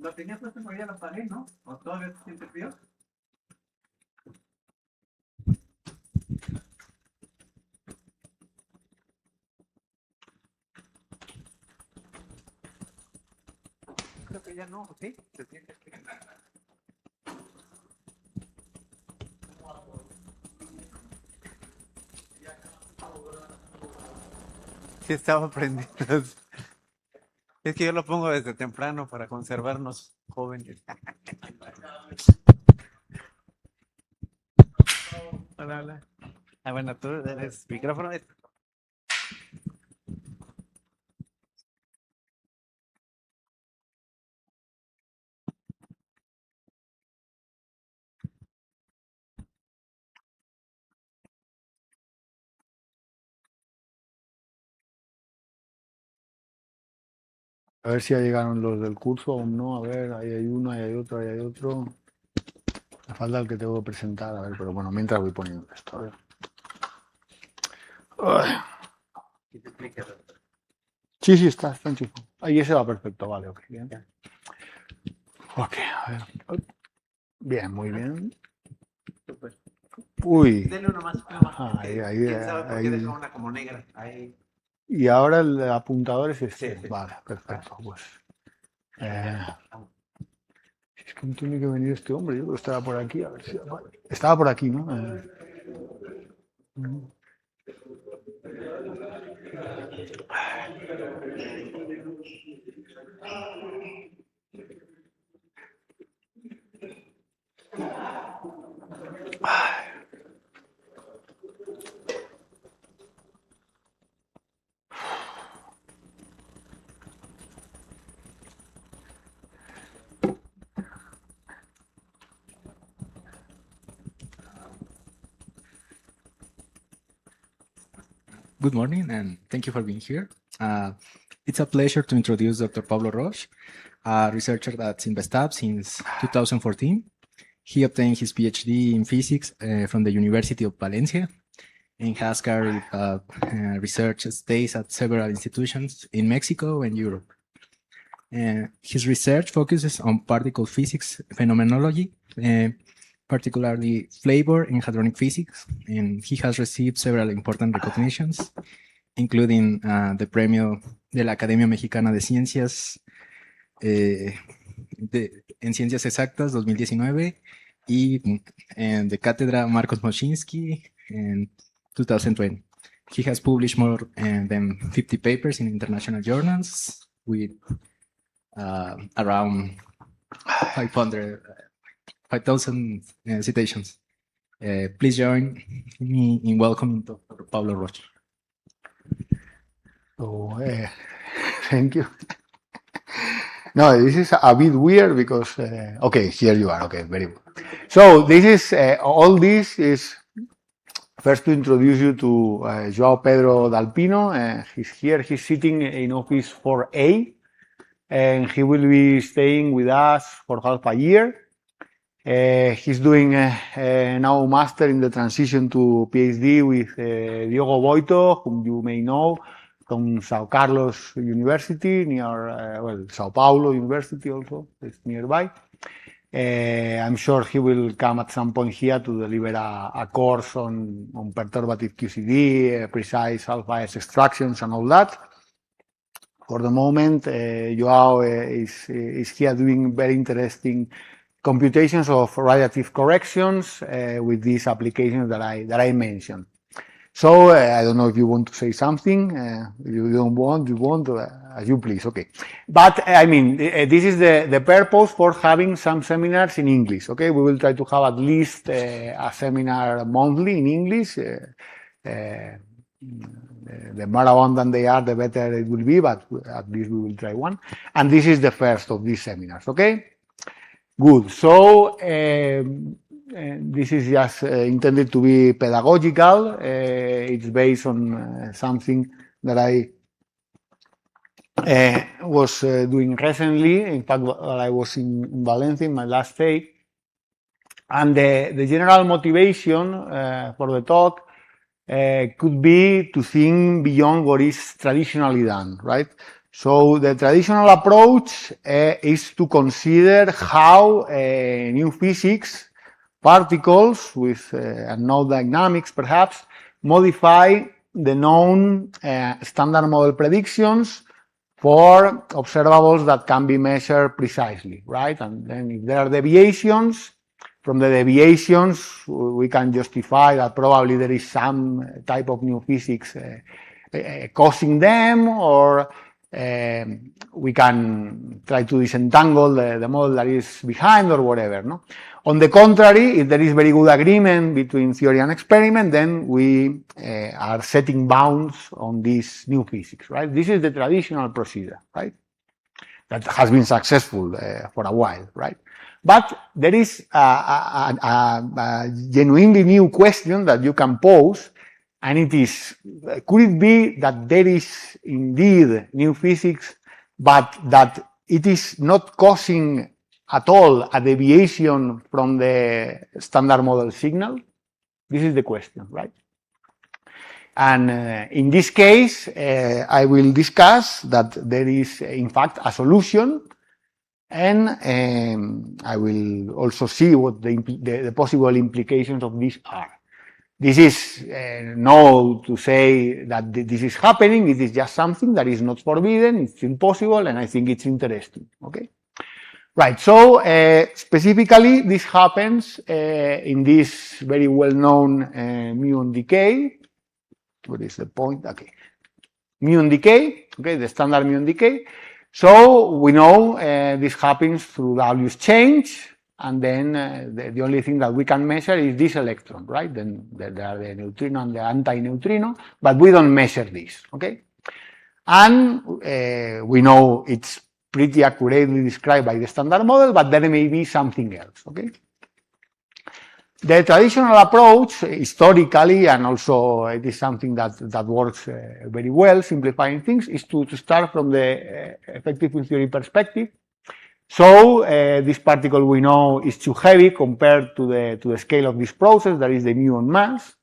Lo tenía puesto por ahí a la pared, ¿no? ¿O todavía se siente frío? Creo que ya no, ¿sí? Se siente frío. Sí, estaba prendido. Es que yo lo pongo desde temprano para conservarnos jóvenes. Hola, hola. Ah, bueno, tú eres micrófono. A ver si ya llegaron los del curso, aún no. A ver, ahí hay uno, ahí hay otro, ahí hay otro. Me falta el que tengo que presentar, a ver, pero bueno, mientras voy poniendo esto. A ver. Ay. Sí, sí, está enchufado. Ahí ese va perfecto, vale, ok, bien. Ok, a ver. Bien, muy bien. Uy. Dele uno más. Uno más. Ahí, ¿Quién sabe por qué ahí. dejó una como negra? Ahí. Y ahora el apuntador es este. Sí, sí. Vale, perfecto. Pues. Es que no tiene que venir este hombre. Yo creo que estaba por aquí. A ver si. Estaba por aquí, ¿no? Good morning, and thank you for being here. It's a pleasure to introduce Dr. Pablo Roig, a researcher at Cinvestav since 2014. He obtained his PhD in physics from the University of Valencia and has carried research stays at several institutions in Mexico and Europe. His research focuses on particle physics phenomenology, particularly flavor and hadronic physics, and he has received several important recognitions, including the Premio de la Academia Mexicana de Ciencias en Ciencias Exactas 2019 y de Cátedra Marcos Moschinsky in 2020. He has published more than 50 papers in international journals with around 5,000 citations. Please join me in welcoming Dr. Pablo Roig. So, thank you. No, this is a bit weird because, okay, here you are. Okay, very good. So this is, all this is first to introduce you to João Pedro Dalpino. He's here, he's sitting in office 4A, and he will be staying with us for half a year. He's doing now a master in the transition to PhD with Diogo Boito, whom you may know from São Carlos University, near, well, São Paulo University also, it's nearby. I'm sure he will come at some point here to deliver a course on perturbative QCD, precise alpha S extractions and all that. For the moment, Joao is here doing very interesting computations of radiative corrections with these applications that I mentioned. So I don't know if you want to say something. If you don't want, you want, as you please. Okay. But I mean, this is the purpose for having some seminars in English. Okay, we will try to have at least a seminar monthly in English. The more abundant they are, the better it will be. But at least we will try one. And this is the first of these seminars. Okay. Good. So this is just intended to be pedagogical. It's based on something that I was doing recently. In fact, while I was in Valencia in my last day. And the general motivation for the talk could be to think beyond what is traditionally done, right? So the traditional approach is to consider how new physics, particles with unknown dynamics perhaps, modify the known standard model predictions for observables that can be measured precisely, right? And then if there are deviations, from the deviations, we can justify that probably there is some type of new physics causing them, or we can try to disentangle the model that is behind or whatever. No? On the contrary, if there is very good agreement between theory and experiment, then we are setting bounds on this new physics, right? This is the traditional procedure, right? That has been successful for a while, right? But there is a genuinely new question that you can pose, and it is, could it be that there is indeed new physics, but that it is not causing at all a deviation from the standard model signal? This is the question, right? And in this case, I will discuss that there is, in fact, a solution, and I will also see what the possible implications of this are. This is no to say that this is happening, it is just something that is not forbidden, it's impossible, and I think it's interesting, okay? Right, so specifically this happens in this very well-known muon decay. What is the point? Okay. Muon decay, okay, the standard muon decay. So we know this happens through W's change, and then the only thing that we can measure is this electron, right? Then there are the neutrino and the anti-neutrino, but we don't measure this, okay? And we know it's pretty accurately described by the standard model, but there may be something else, okay? The traditional approach, historically, and also it is something that works very well, simplifying things, is to start from the effective field theory perspective. So this particle we know is too heavy compared to the scale of this process, that is the muon mass.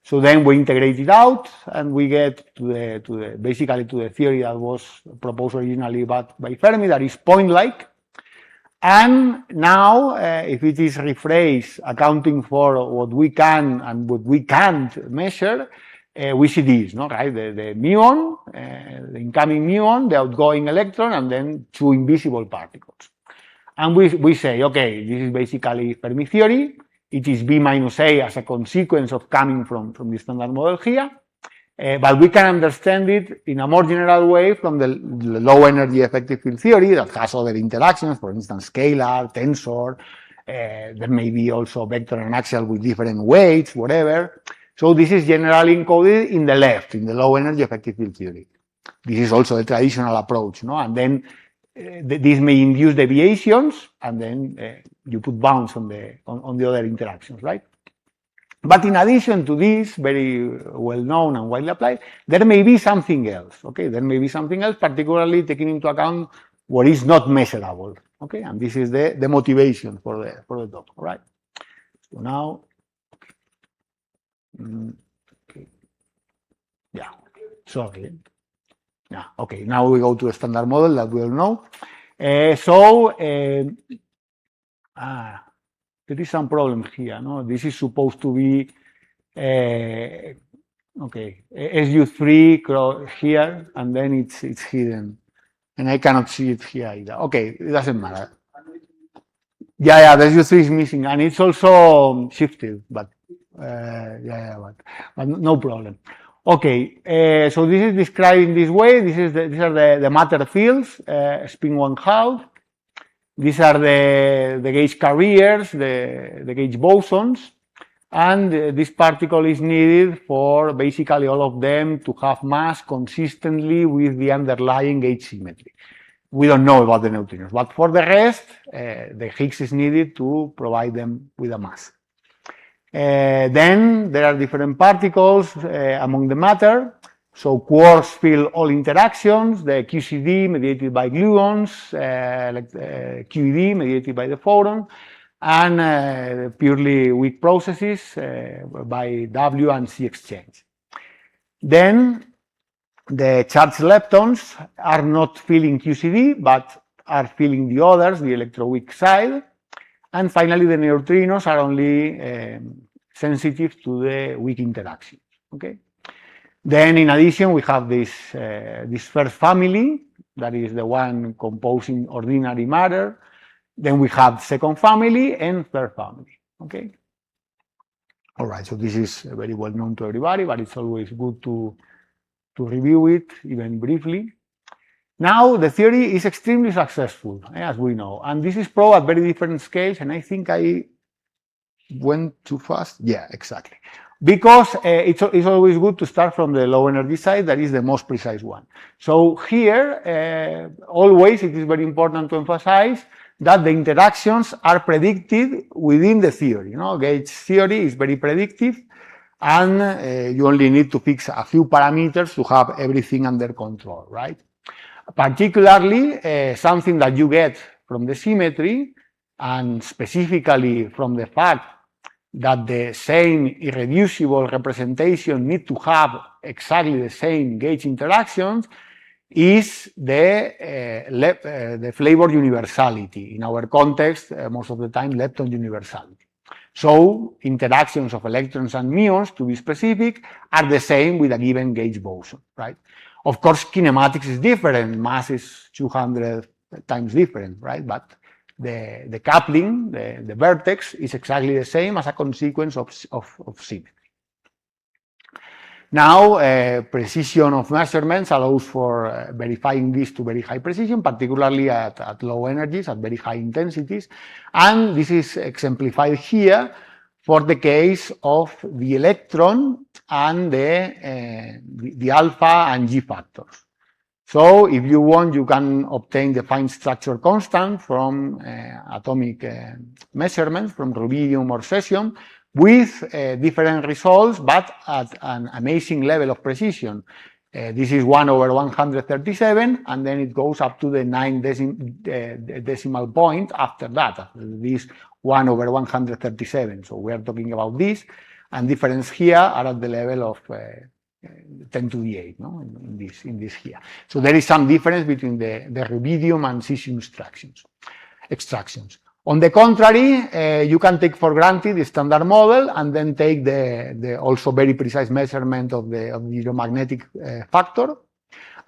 So then we integrate it out, and we get to basically to the theory that was proposed originally by Fermi, that is point-like. And now, if it is rephrased, accounting for what we can and what we can't measure, we see this, no, right? The muon, the incoming muon, the outgoing electron, and then two invisible particles. And we say, okay, this is basically Fermi theory. It is B minus A as a consequence of coming from the standard model here. But we can understand it in a more general way from the low energy effective field theory that has other interactions, for instance, scalar, tensor. There may be also vector and axial with different weights, whatever. So this is generally encoded in the left, in the low energy effective field theory. This is also the traditional approach, no? And then this may induce deviations, and then you put bounds on the other interactions, right? But in addition to this, very well-known and widely applied, there may be something else, okay? There may be something else, particularly taking into account what is not measurable, okay? And this is the motivation for the talk, all right? So now, okay. Yeah, sorry. Yeah, okay, now we go to a standard model that we all know. There is some problem here, no? This is supposed to be, okay, SU3 here, and then it's hidden. And I cannot see it here either. Okay, it doesn't matter. Yeah, the SU3 is missing, and it's also shifted, but, but no problem. Okay, so this is described in this way. These are the matter fields, spin 1/2. These are the gauge carriers, the gauge bosons, and this particle is needed for basically all of them to have mass consistently with the underlying gauge symmetry. We don't know about the neutrinos, but for the rest, the Higgs is needed to provide them with a mass. Then there are different particles among the matter. So quarks fill all interactions, the QCD mediated by gluons, QED mediated by the photon, and purely weak processes by W and C exchange. Then the charged leptons are not filling QCD, but are filling the others, the electroweak side. And finally, the neutrinos are only sensitive to the weak interactions. Okay. Then, in addition, we have this first family, that is the one composing ordinary matter. Then we have second family and third family. Okay. All right. So this is very well known to everybody, but it's always good to review it, even briefly. Now, the theory is extremely successful, as we know, and this is proved at very different scales, and I think I went too fast. Yeah, exactly. Because it's always good to start from the low energy side, that is the most precise one. So here, always it is very important to emphasize that the interactions are predicted within the theory. You know, Gage's theory is very predictive, and you only need to fix a few parameters to have everything under control, right? Particularly, something that you get from the symmetry, and specifically from the fact that the same irreducible representation need to have exactly the same gauge interactions, is the flavor universality. In our context, most of the time, lepton universality. So interactions of electrons and muons, to be specific, are the same with a given gauge boson, right? Of course, kinematics is different. Mass is 200 times different, right? But the coupling, the vertex, is exactly the same as a consequence of symmetry. Now, precision of measurements allows for verifying this to very high precision, particularly at low energies, at very high intensities. And this is exemplified here for the case of the electron and the alpha and G factors. So if you want, you can obtain the fine structure constant from atomic measurements, from rubidium or cesium, with different results, but at an amazing level of precision. This is 1/137, and then it goes up to the 9 decimal point after that, after this 1/137. So we are talking about this, and difference here are at the level of 10 to the 8, no? in this here. So there is some difference between the rubidium and cesium extractions. On the contrary, you can take for granted the standard model and then take the also very precise measurement of the hydromagnetic factor.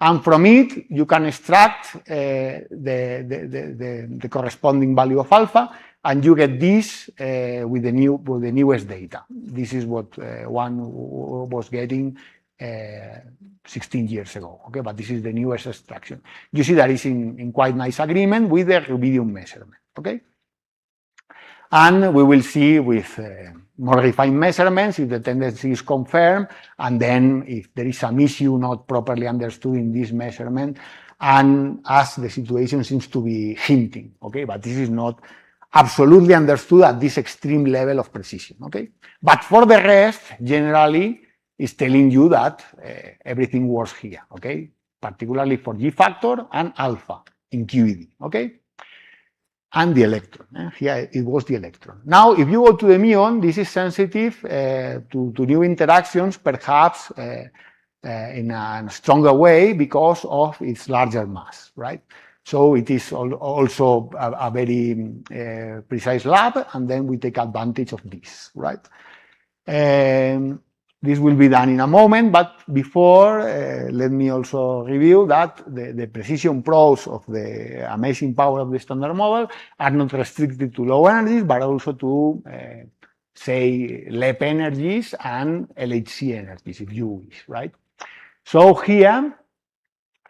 And from it, you can extract the corresponding value of alpha, and you get this with the newest data. This is what one was getting 16 years ago, okay? But this is the newest extraction. You see that it's in quite nice agreement with the rubidium measurement, okay? And we will see with more refined measurements if the tendency is confirmed, and then if there is some issue not properly understood in this measurement, and as the situation seems to be hinting, okay? But this is not absolutely understood at this extreme level of precision, okay? But for the rest, generally, it's telling you that everything works here, okay? Particularly for G factor and alpha in QED, okay? And the electron. Here it was the electron. Now, if you go to the muon, this is sensitive to new interactions, perhaps in a stronger way because of its larger mass, right? So it is also a very precise lab, and then we take advantage of this, right? This will be done in a moment, but before, let me also review that the precision pros of the amazing power of the standard model are not restricted to low energies, but also to, say, LEP energies and LHC energies, if you wish, right? So here,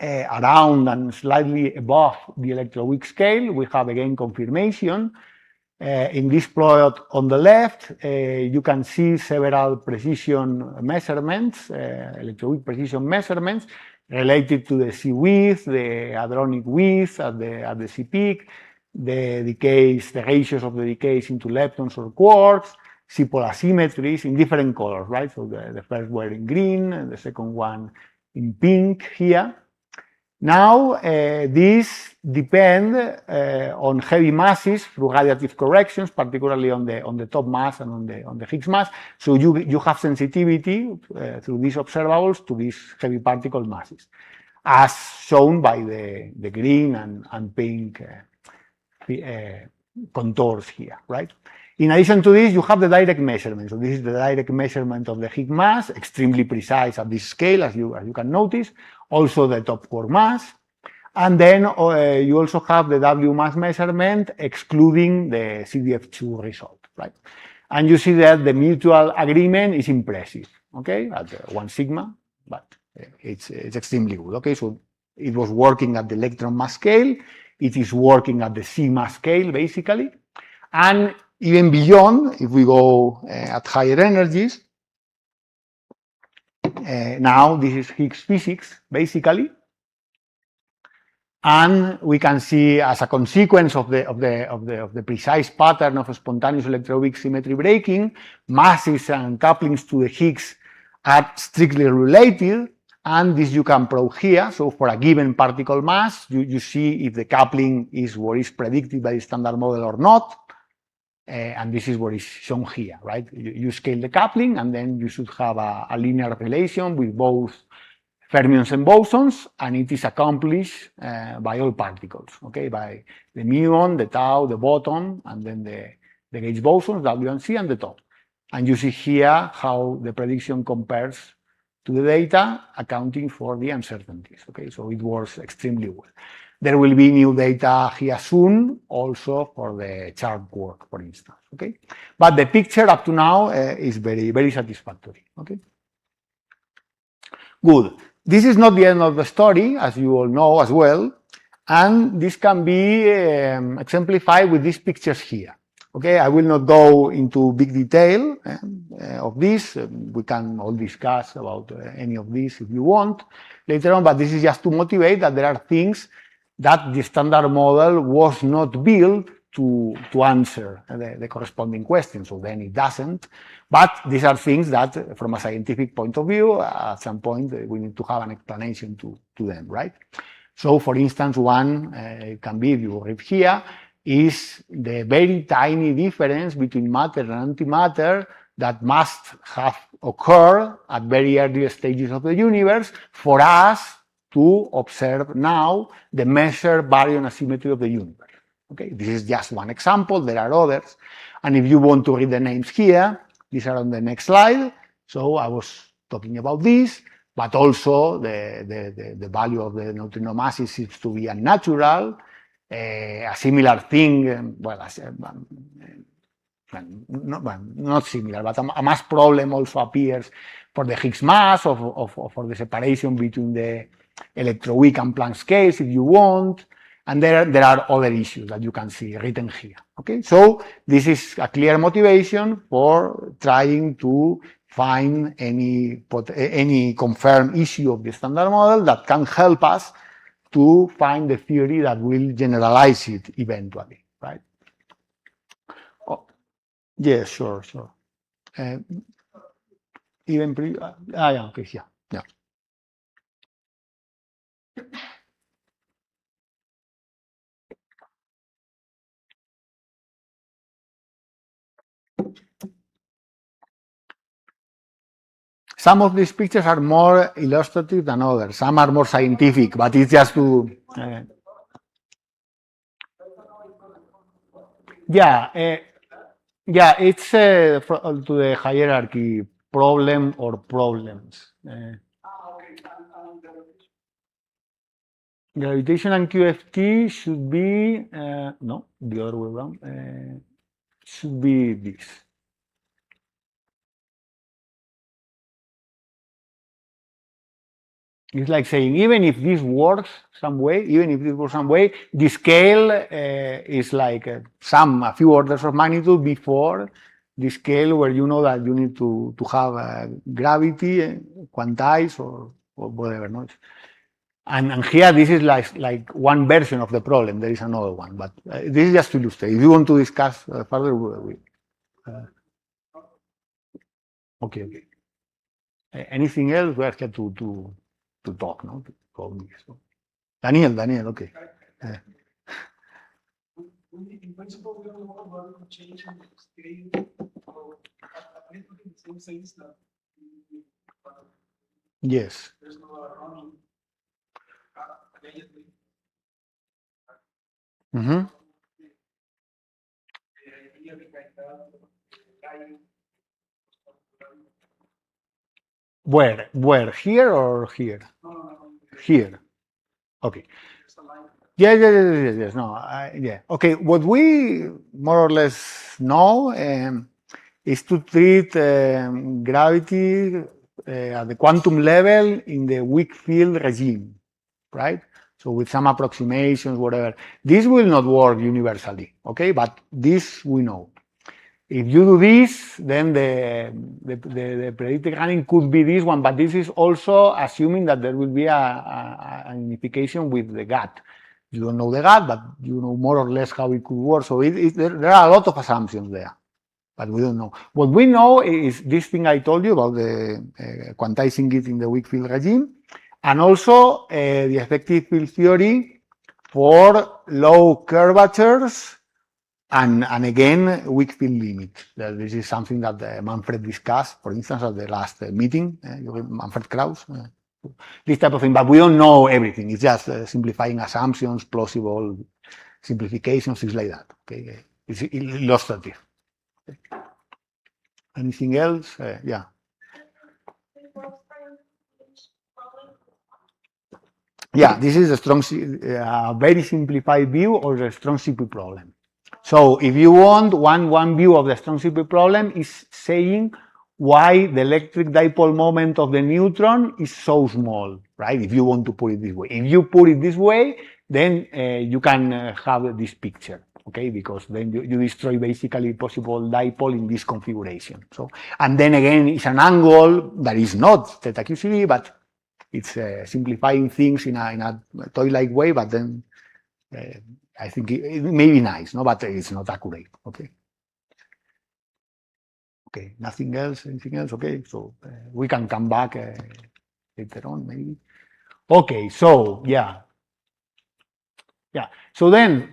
around and slightly above the electroweak scale, we have again confirmation. In this plot on the left, you can see several precision measurements, electroweak precision measurements related to the C width, the hadronic width at the C peak, the decays, the ratios of the decays into leptons or quarks, C polar symmetries in different colors, right? So the first were in green, and the second one in pink here. Now, these depend on heavy masses through radiative corrections, particularly on the top mass and on the Higgs mass. So you have sensitivity through these observables to these heavy particle masses, as shown by the green and pink contours here, right? In addition to this, you have the direct measurement. So this is the direct measurement of the Higgs mass, extremely precise at this scale, as you can notice. Also the top core mass. And then you also have the W mass measurement, excluding the CDF2 result, right? And you see that the mutual agreement is impressive, okay, at 1 sigma, but it's extremely good, okay? So it was working at the electron mass scale. It is working at the sigma scale, basically. And even beyond, if we go at higher energies, now this is Higgs physics, basically. And we can see, as a consequence of the precise pattern of spontaneous electroweak symmetry breaking, masses and couplings to the Higgs are strictly related. And this you can probe here. So for a given particle mass, you see if the coupling is what is predicted by the standard model or not. And this is what is shown here, right? You scale the coupling, and then you should have a linear relation with both fermions and bosons, and it is accomplished by all particles, okay? By the muon, the tau, the boson, and then the gauge bosons, W and C, and the top. And you see here how the prediction compares to the data, accounting for the uncertainties, okay? So it works extremely well. There will be new data here soon, also for the chart work, for instance, okay? But the picture up to now is very, very satisfactory, okay? Good. This is not the end of the story, as you all know as well, and this can be exemplified with these pictures here. Okay, I will not go into big detail of this. We can all discuss about any of this if you want later on, but this is just to motivate that there are things that the standard model was not built to answer the corresponding question, so then it doesn't. But these are things that, from a scientific point of view, at some point we need to have an explanation to them, right? So, for instance, one can be, if you read here, is the very tiny difference between matter and antimatter that must have occurred at very early stages of the universe for us to observe now the measured baryon asymmetry of the universe. Okay, this is just one example. There are others. And if you want to read the names here, these are on the next slide. So I was talking about this, but also the value of the neutrino masses seems to be unnatural. A similar thing, not similar, but a mass problem also appears for the Higgs mass, for the separation between the electroweak and Planck scales, if you want. And there are other issues that you can see written here. Okay, so this is a clear motivation for trying to find any confirmed issue of the standard model that can help us to find the theory that will generalize it eventually, right? Oh, yeah, sure. Even yeah, okay, yeah. Some of these pictures are more illustrative than others. Some are more scientific, but it's just to... it's to the hierarchy problem or problems. Gravitation and QFT should be, no, the other way around, should be this. It's like saying, even if this works some way, the scale is like a few orders of magnitude before the scale where you know that you need to have gravity quantized or whatever. No? And here, this is like one version of the problem. There is another one, but this is just to illustrate. If you want to discuss further, okay. Anything else? We are here to talk, no? To Daniel, okay. In principle, we don't know about changing the scale of a little bit the same sense that Yes. there's no running immediately. Mm-hmm. The idea behind that, guy, Where? Here or here? no, Here. Okay. there's a line. Yes. No, yeah. Okay. What we more or less know is to treat gravity at the quantum level in the weak field regime, right? So with some approximations, whatever. This will not work universally, okay? But this we know. If you do this, then the predicted running could be this one, but this is also assuming that there will be an unification with the GAT. You don't know the GAT, but you know more or less how it could work. So there are a lot of assumptions there, but we don't know. What we know is this thing I told you about the quantizing it in the weak field regime, and also the effective field theory for low curvatures. And again, weak field limit. This is something that Manfred discussed, for instance, at the last meeting, Manfred Krauss, this type of thing. But we don't know everything. It's just simplifying assumptions, plausible simplifications, things like that. Okay, it's illustrative. Okay. Anything else? Yeah. Yeah, this is a strong, very simplified view of the strong CP problem. So if you want, one view of the strong CP problem is saying why the electric dipole moment of the neutron is so small, right? If you want to put it this way. If you put it this way, then you can have this picture, okay? Because then you destroy basically possible dipole in this configuration. So, and then again, it's an angle that is not theta QCD, but it's simplifying things in a toy-like way, but then I think it may be nice, no, but it's not accurate. Okay. Okay. Nothing else. Anything else? Okay. So we can come back later on, maybe. Okay. So yeah. So then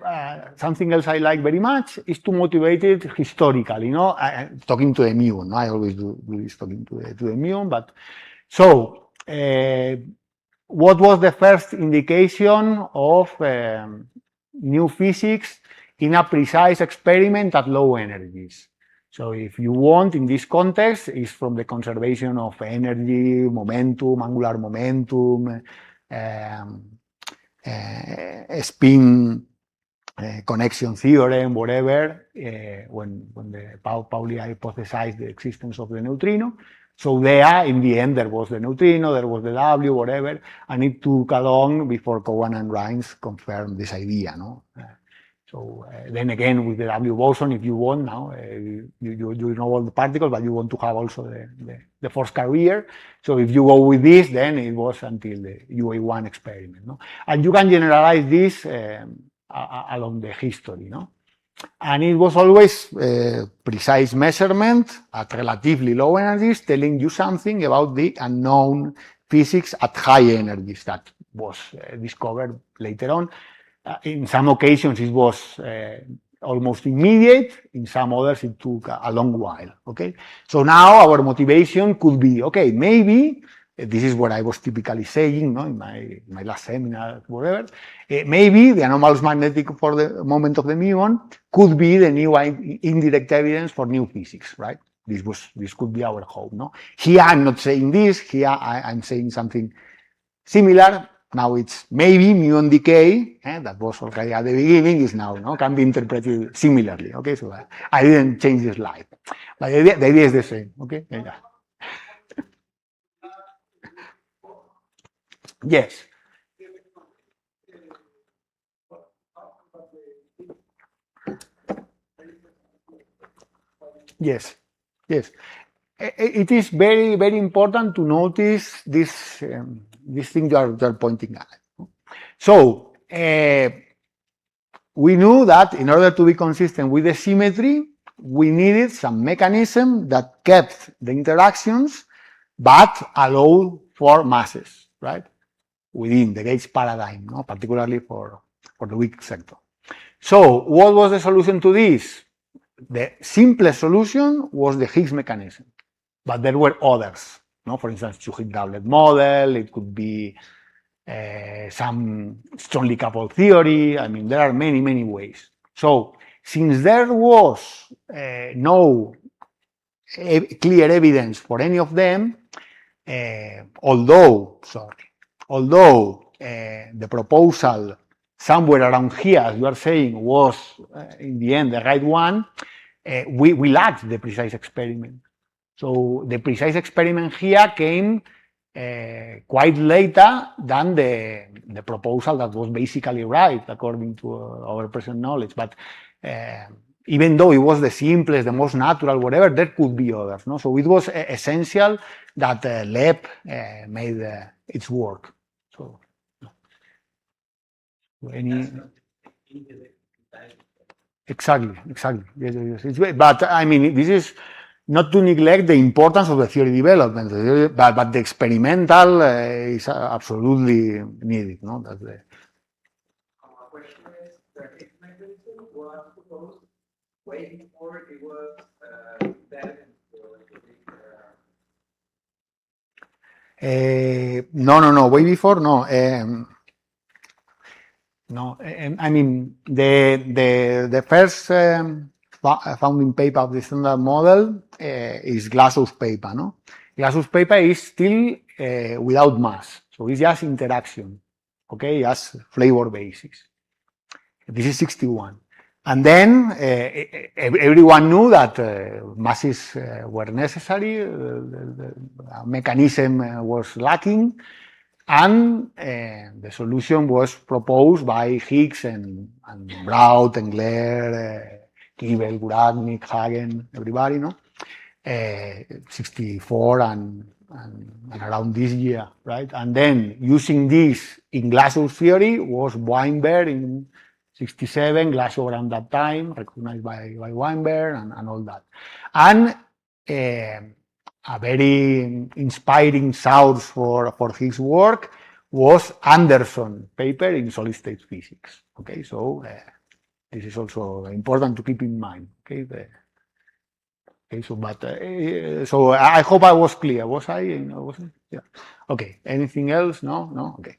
something else I like very much is to motivate it historically. Talking to the muon. I always do this talking to the muon. But so what was the first indication of new physics in a precise experiment at low energies? So if you want, in this context, is from the conservation of energy, momentum, angular momentum, spin connection theorem, whatever, when the Pauli hypothesized the existence of the neutrino. So there, in the end, there was the neutrino, there was the W, whatever, and it took a long before Cohen and Rines confirmed this idea, no? So then again, with the W boson, if you want now, you know all the particles, but you want to have also the force carrier. So if you go with this, then it was until the UA1 experiment, no? And you can generalize this along the history, no? And it was always precise measurement at relatively low energies, telling you something about the unknown physics at high energies that was discovered later on. In some occasions, it was almost immediate. In some others, it took a long while. Okay, so now our motivation could be, okay, maybe this is what I was typically saying, no, in my last seminar, whatever. Maybe the anomalous magnetic for the moment of the muon could be the new indirect evidence for new physics, right? This could be our hope, no? Here I'm not saying this. Here I'm saying something similar. Now it's maybe muon decay, that was already at the beginning, is now, no, can be interpreted similarly. Okay, so I didn't change the slide, but the idea is the same. Okay, yeah. Yes. Yes. It is very, very important to notice this thing you are pointing at. So we knew that in order to be consistent with the symmetry, we needed some mechanism that kept the interactions but allowed for masses, right? within the Gates paradigm, no? Particularly for the weak sector. So what was the solution to this? The simplest solution was the Higgs mechanism, but there were others. No? For instance, two-Higgs doublet model, it could be some strongly coupled theory. I mean, there are many, many ways. So since there was no clear evidence for any of them, although the proposal somewhere around here, as you are saying, was in the end the right one, we lacked the precise experiment. So the precise experiment here came quite later than the proposal that was basically right according to our present knowledge. But even though it was the simplest, the most natural, whatever, there could be others. No? So it was essential that LEP made its work. So, exactly. Yes. But I mean, this is not to neglect the importance of the theory development, but the experimental is absolutely needed. No, that's the Question is, the Higgs mechanism was proposed way before it was developed. No. Way before, no. No, I mean the first founding paper of the standard model is Glassow's paper. No, Glassow's paper is still without mass, so it's just interaction. Okay, as flavor basis. This is 61, and then everyone knew that masses were necessary. The mechanism was lacking. And the solution was proposed by Higgs and Braut, Engler, Kibel, Guragnik, Hagen, everybody, no? 64 and around this year, right? And then using this in Glassow's theory was Weinberg in 67, Glassow around that time, recognized by Weinberg and all that. And a very inspiring source for his work was Anderson's paper in solid-state physics. Okay, so this is also important to keep in mind. Okay, so I hope I was clear. Was I? Wasn't? Yeah. Okay. Anything else? No. Okay.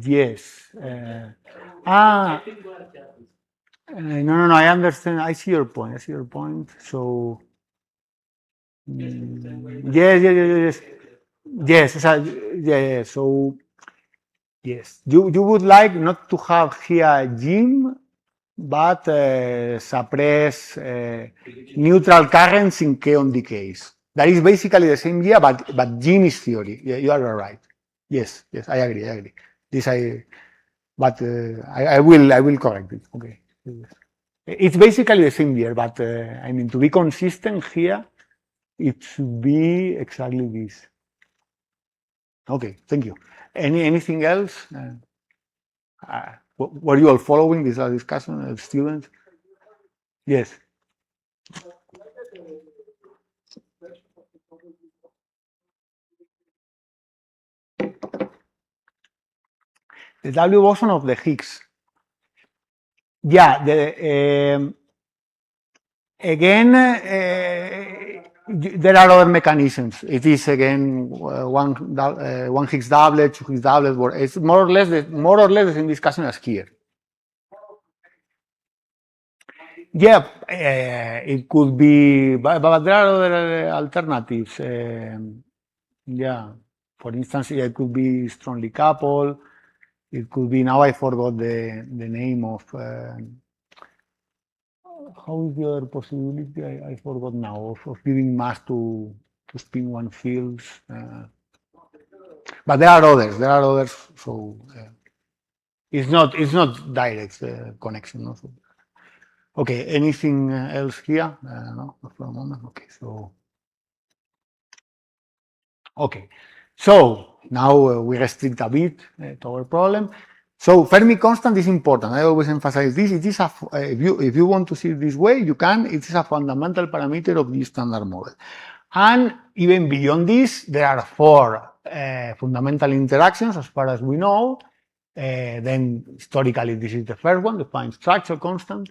Yes. No. I understand. I see your point. So, yes. Yes. So, yes, you would like not to have here Jim, but suppress neutral currents in kaon decays. That is basically the same idea, but Jim is theory. Yeah, you are right. Yes, I agree. I will correct it. Okay. It's basically the same year, but I mean, to be consistent here, it should be exactly this. Okay, thank you. Anything else? Were you all following this discussion, students? Yes. The W boson of the Higgs. Yeah, again, there are other mechanisms. It is again one Higgs doublet, two Higgs doublets. It's more or less the same discussion as here. Yeah, it could be, but there are other alternatives. Yeah, for instance, it could be strongly coupled. It could be, now I forgot the name of, how is the other possibility? I forgot now, of giving mass to spin one fields. But there are others, so it's not direct connection. Also. Okay, anything else here? No, for a moment. Okay, so. Okay, so now we restrict a bit to our problem. So Fermi constant is important. I always emphasize this. It is a, if you want to see it this way, you can. It is a fundamental parameter of the standard model. And even beyond this, there are 4 fundamental interactions as far as we know. Then historically, this is the first one, the fine structure constant.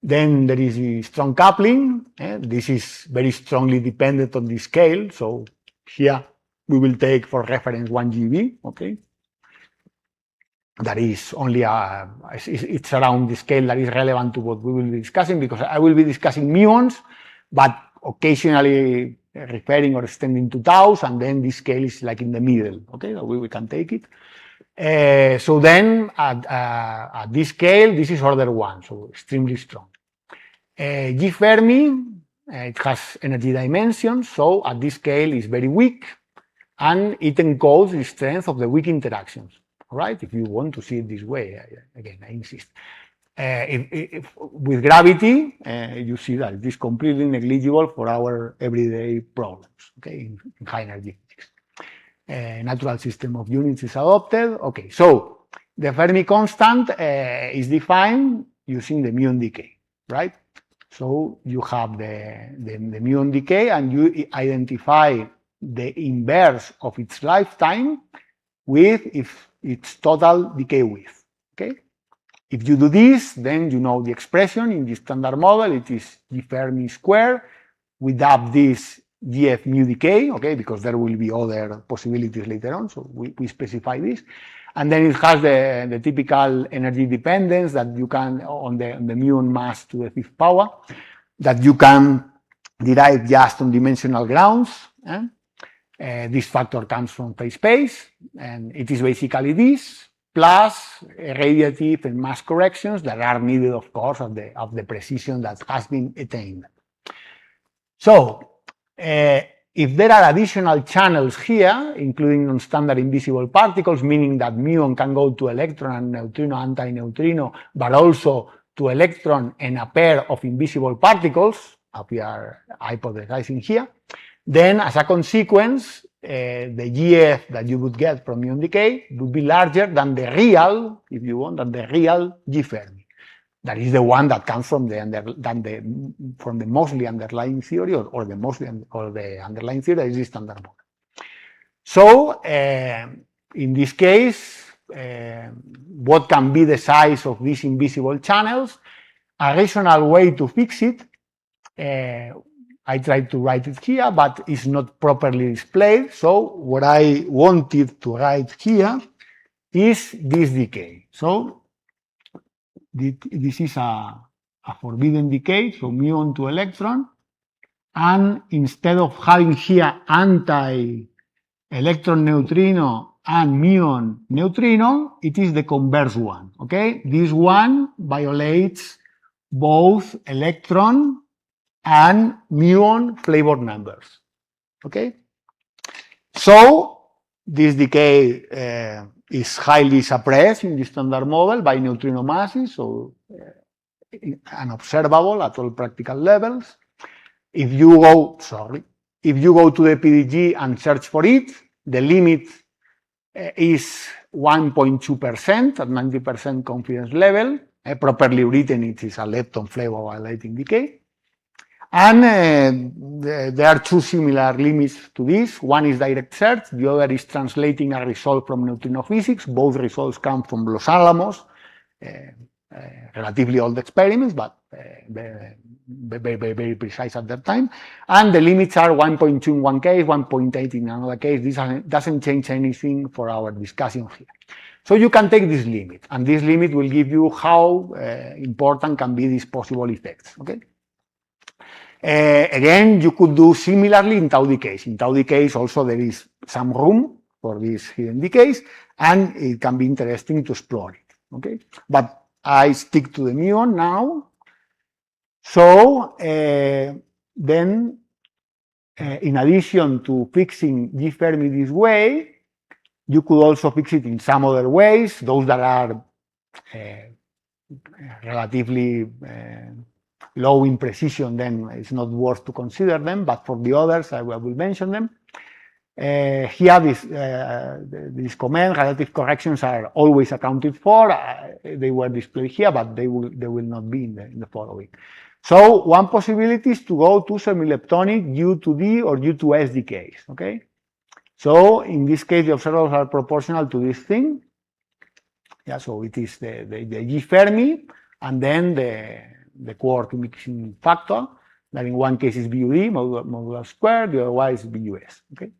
Then there is the strong coupling. This is very strongly dependent on the scale. So here we will take for reference 1 GeV, okay? That is only it's around the scale that is relevant to what we will be discussing, because I will be discussing muons, but occasionally referring or extending to taus, and then this scale is like in the middle, okay? We can take it. So then at this scale, this is order 1, so extremely strong. G Fermi, it has energy dimensions, so at this scale is very weak, and it encodes the strength of the weak interactions. All right, if you want to see it this way, again, I insist. If with gravity, you see that it is completely negligible for our everyday problems, okay, in high energy physics. Natural system of units is adopted. Okay, so the Fermi constant is defined using the muon decay, right? So you have the muon decay, and you identify the inverse of its lifetime with its total decay width, okay? If you do this, then you know the expression in the standard model. It is G Fermi squared without this GF mu decay, okay, because there will be other possibilities later on, so we specify this. And then it has the typical energy dependence that you can, on the muon mass to the 5th power, that you can derive just on dimensional grounds. This factor comes from phase space, and it is basically this, plus radiative and mass corrections that are needed, of course, of the precision that has been attained. So, if there are additional channels here, including non-standard invisible particles, meaning that muon can go to electron and neutrino, anti-neutrino, but also to electron and a pair of invisible particles, as we are hypothesizing here, then as a consequence, the GF that you would get from muon decay would be larger than the real, if you want, than the real G Fermi. That is the one that comes from the mostly underlying theory, or the underlying theory that is the standard model. So in this case, what can be the size of these invisible channels? A rational way to fix it, I tried to write it here, but it's not properly displayed. So what I wanted to write here is this decay. So this is a forbidden decay, so muon to electron, and instead of having here anti-electron neutrino and muon neutrino, it is the converse one, okay? This one violates both electron and muon flavor numbers, okay? So this decay is highly suppressed in the standard model by neutrino masses, so unobservable at all practical levels. If you go to the PDG and search for it, the limit is 1.2% at 90% confidence level. Properly written, it is a lepton flavor violating decay. And there are 2 similar limits to this. One is direct search, the other is translating a result from neutrino physics. Both results come from Los Alamos, relatively old experiments, but very precise at that time. And the limits are 1.2 in one case, 1.8 in another case. This doesn't change anything for our discussion here. So you can take this limit, and this limit will give you how important can be these possible effects, okay? Again, you could do similarly in tau decays. In tau decays also there is some room for these hidden decays, and it can be interesting to explore it, okay? But I stick to the muon now. So then, in addition to fixing G Fermi this way, you could also fix it in some other ways, those that are relatively low in precision, then it's not worth to consider them, but for the others, I will mention them. Here, this comment, relative corrections are always accounted for. They were displayed here, but they will not be in the following. So one possibility is to go to semi-leptonic U to D or U to S decays, okay? So in this case, the observables are proportional to this thing. Yeah, so it is the G Fermi and then the quark mixing factor, that in one case is BUD, modular square, the other one is BUS, okay?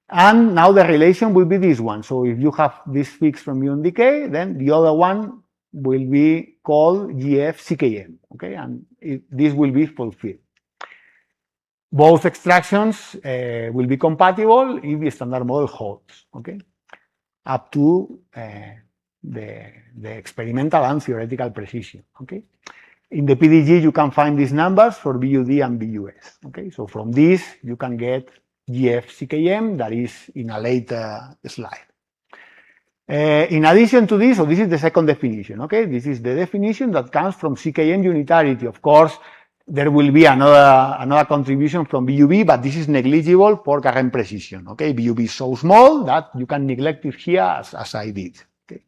And now the relation will be this one. So if you have this fixed from muon decay, then the other one will be called GF CKM, okay? And this will be fulfilled. Both extractions will be compatible if the standard model holds, okay? Up to the experimental and theoretical precision, okay? In the PDG, you can find these numbers for BUD and BUS, okay? So from this, you can get GF CKM, that is in a later slide. In addition to this, so this is the second definition, okay? This is the definition that comes from CKM unitarity. Of course, there will be another contribution from BUB, but this is negligible for current precision, okay? BUB is so small that you can neglect it here as I did, okay?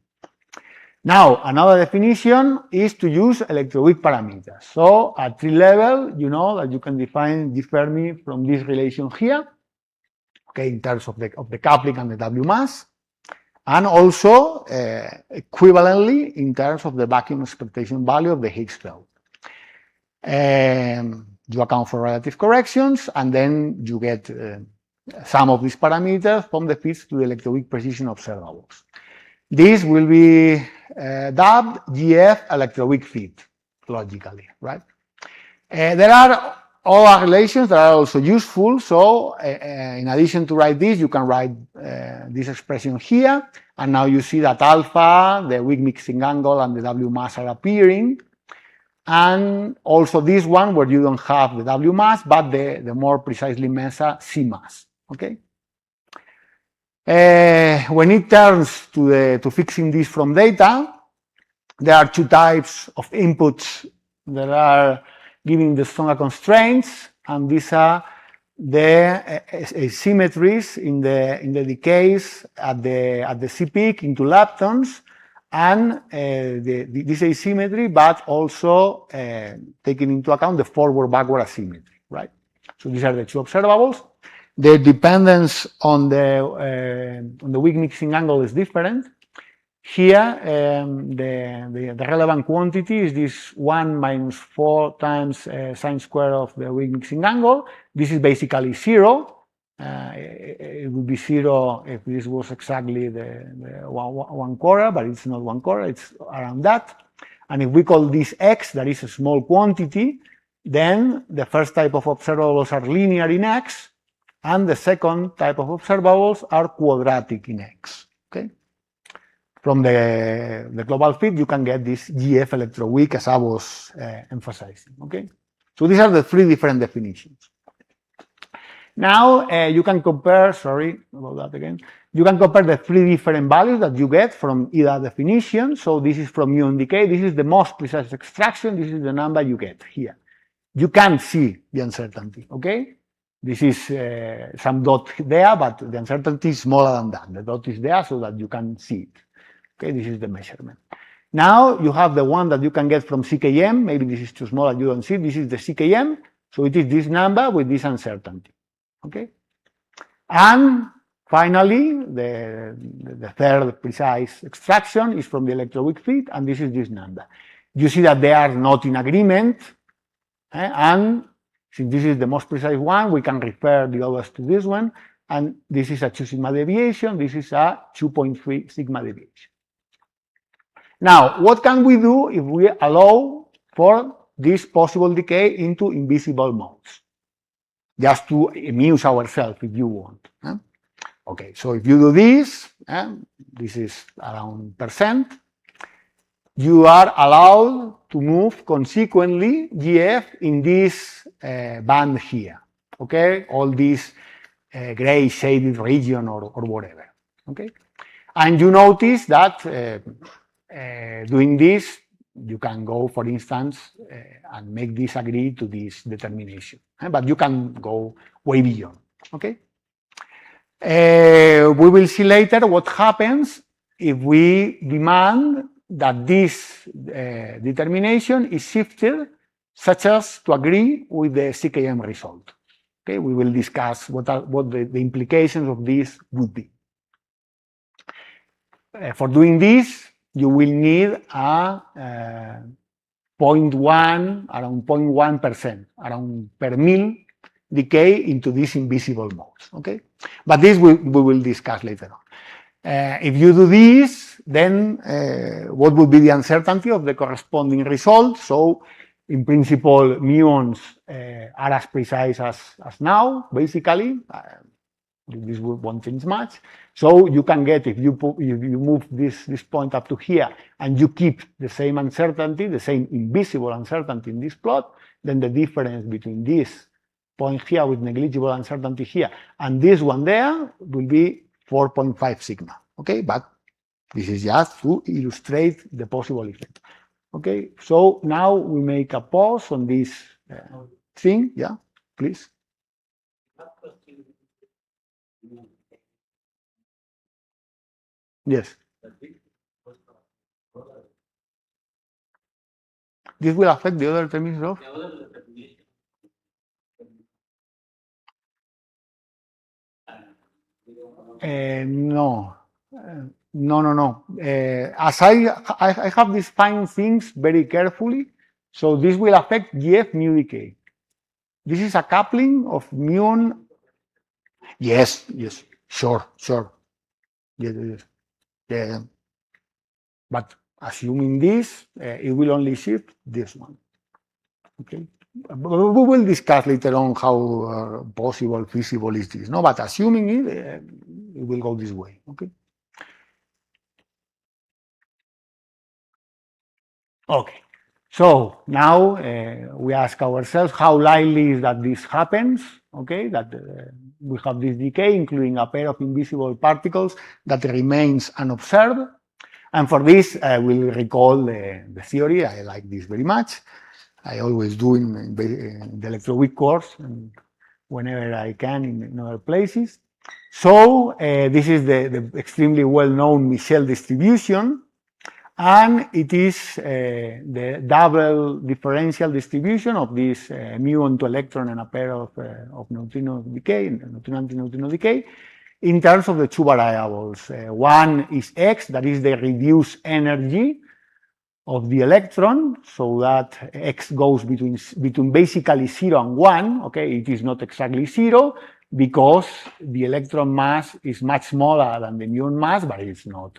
Now, another definition is to use electroweak parameters. So at tree level, you know that you can define G Fermi from this relation here, okay, in terms of the coupling and the W mass, and also equivalently in terms of the vacuum expectation value of the Higgs field. You account for relative corrections, and then you get some of these parameters from the fits to the electroweak precision observables. This will be dubbed GF electroweak fit, logically, right? There are other relations that are also useful. So in addition to write this, you can write this expression here. And now you see that alpha, the weak mixing angle, and the W mass are appearing. And also this one where you don't have the W mass, but the more precisely measured C mass, okay? When it turns to fixing this from data, there are two types of inputs that are giving the stronger constraints, and these are the asymmetries in the decays at the C peak into leptons, and this asymmetry, but also taking into account the forward-backward asymmetry, right? So these are the two observables. The dependence on the weak mixing angle is different. Here, the relevant quantity is this 1 minus 4 times sine square of the weak mixing angle. This is basically 0. It would be 0 if this was exactly the 1/4, but it's not 1/4, it's around that. And if we call this x, that is a small quantity, then the first type of observables are linear in x, and the second type of observables are quadratic in x, okay? From the global fit, you can get this GF electroweak, as I was emphasizing, okay? So these are the three different definitions. Now, you can compare, sorry about that again, you can compare the three different values that you get from either definition. So this is from muon decay, this is the most precise extraction, this is the number you get here. You can't see the uncertainty, okay? This is some dot there, but the uncertainty is smaller than that. The dot is there so that you can see it. Okay, this is the measurement. Now you have the one that you can get from CKM. Maybe this is too small and you don't see it. This is the CKM. So it is this number with this uncertainty. Okay. And finally, the third precise extraction is from the electroweak fit, and this is this number. You see that they are not in agreement, and since this is the most precise one, we can refer the others to this one, and this is a 2 sigma deviation, this is a 2.3 sigma deviation. Now, what can we do if we allow for this possible decay into invisible modes? Just to amuse ourselves, if you want. Okay, so if you do this, this is around %, you are allowed to move consequently GF in this band here. Okay, all this gray shaded region or whatever. Okay, and you notice that doing this, you can go, for instance, and make this agree to this determination. But you can go way beyond. Okay. We will see later what happens if we demand that this determination is shifted such as to agree with the CKM result. Okay, we will discuss what the implications of this would be. For doing this, you will need a 0.1, around 0.1%, around per mil decay into these invisible modes. Okay, but this we will discuss later on. If you do this, then what would be the uncertainty of the corresponding result? So, in principle, muons are as precise as now, basically. This won't change much. So you can get, if you move this point up to here and you keep the same uncertainty, the same invisible uncertainty in this plot, then the difference between this point here with negligible uncertainty here and this one there will be 4.5 sigma. Okay, but this is just to illustrate the possible effect. Okay, so now we make a pause on this thing. Yeah, please. Yes. This will affect the other terms of? No. No. As I have defined things very carefully, so this will affect GF mu decay. This is a coupling of muon. Yes, sure. Yes. Yeah. But assuming this, it will only shift this one. Okay. We will discuss later on how possible, feasible is this. No, but assuming it, it will go this way. Okay. Okay. So now we ask ourselves how likely is that this happens. Okay, that we have this decay, including a pair of invisible particles that remains unobserved. And for this, we'll recall the theory. I like this very much. I always do in the electroweak course and whenever I can in other places. So this is the extremely well-known Michel distribution, and it is the double differential distribution of this muon to electron and a pair of neutrino decay, neutrino antineutrino decay, in terms of the two variables. One is x, that is the reduced energy of the electron, so that x goes between basically 0 and 1. Okay, it is not exactly 0 because the electron mass is much smaller than the muon mass, but it's not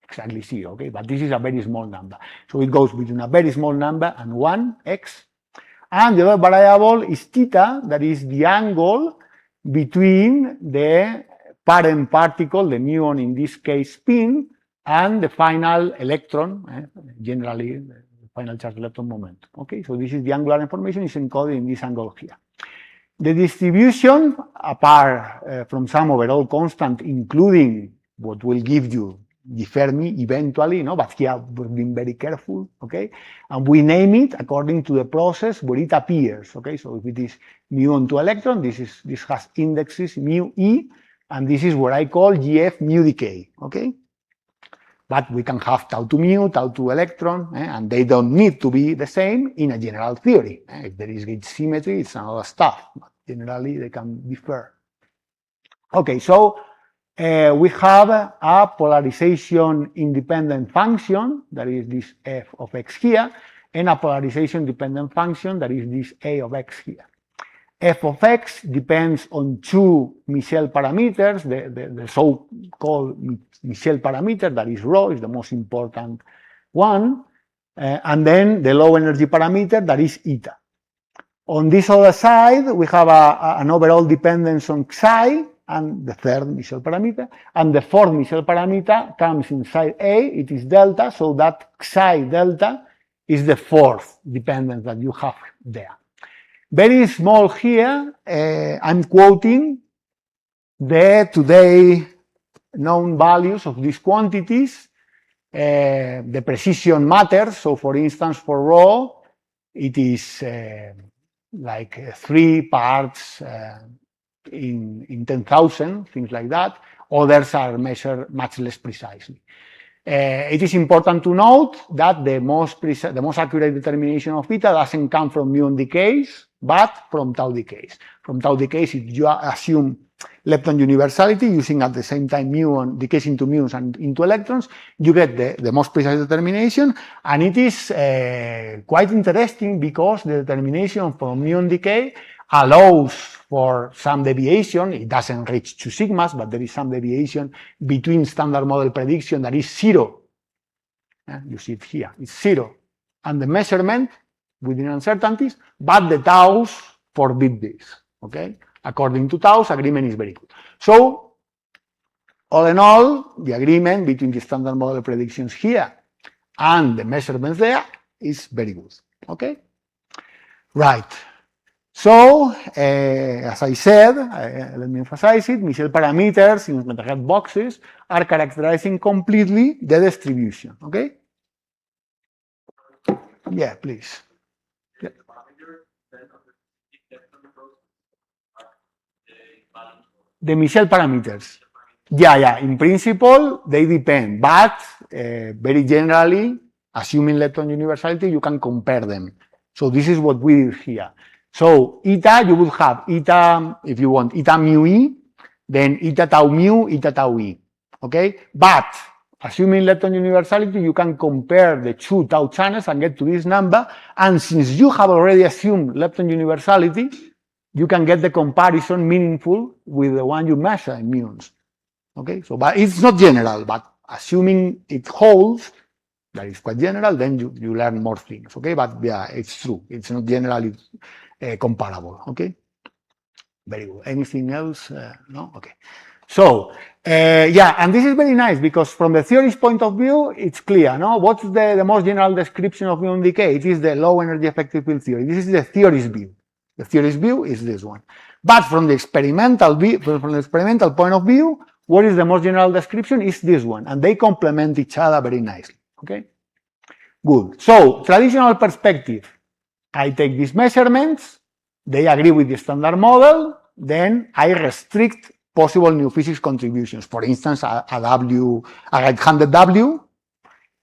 exactly 0. Okay, but this is a very small number, so it goes between a very small number and 1, x, and the other variable is theta, that is the angle between the parent particle, the muon in this case spin, and the final electron, generally the final charge electron momentum. Okay, so this is the angular information is encoded in this angle here. The distribution, apart from some overall constant, including what will give you the Fermi eventually, no, but here we've been very careful, okay, and we name it according to the process where it appears. Okay, so if it is muon to electron, this has indexes mu e, and this is what I call GF mu decay. Okay. But we can have tau to mu, tau to electron, and they don't need to be the same in a general theory. If there is gauge symmetry, it's another stuff. But generally, they can differ. Okay, so we have a polarization independent function, that is this f of x here, and a polarization dependent function, that is this a of x here. F of x depends on two Michel parameters, the so-called Michel parameter, that is rho, is the most important one, and then the low energy parameter, that is eta. On this other side, we have an overall dependence on psi, and the third Michel parameter, and the fourth Michel parameter comes inside A, it is delta, so that psi delta is the fourth dependence that you have there. Very small here, I'm quoting the today known values of these quantities the precision matters. So for instance, for rho, it is like 3 parts in 10,000, things like that. Others are measured much less precisely. It is important to note that the most accurate determination of eta doesn't come from muon decays, but from tau decays. From tau decays, if you assume lepton universality using at the same time muon decays into muons and into electrons, you get the most precise determination, and it is quite interesting because the determination from muon decay allows for some deviation. It doesn't reach 2 sigmas, but there is some deviation between standard model prediction that is 0. You see it here, it's 0. And the measurement within uncertainties, but the taus forbid this, okay? According to taus, agreement is very good. So, all in all, the agreement between the standard model predictions here and the measurements there is very good, okay? Right. So, as I said, let me emphasize it, Michel parameters in metahead boxes are characterizing completely the distribution, okay? Yeah, please. Yeah. The Michel parameters. Yeah, in principle, they depend, but very generally, assuming lepton universality, you can compare them. So this is what we did here. So eta, you would have eta, if you want, eta mu e, then eta tau mu, eta tau e, okay? But assuming lepton universality, you can compare the 2 tau channels and get to this number, and since you have already assumed lepton universality, you can get the comparison meaningful with the one you measure in muons, okay? So, but it's not general, but assuming it holds, that is quite general, then you learn more things, okay? But yeah, it's true, it's not generally comparable, okay? Very good. Anything else? No? Okay. So, yeah, and this is very nice because from the theory's point of view, it's clear, no? What's the most general description of muon decay? It is the low energy effective field theory. This is the theory's view. The theory's view is this one. But from the experimental point of view, what is the most general description is this one, and they complement each other very nicely, okay? Good. So, traditional perspective. I take these measurements, they agree with the standard model, then I restrict possible new physics contributions. For instance, a right-handed W,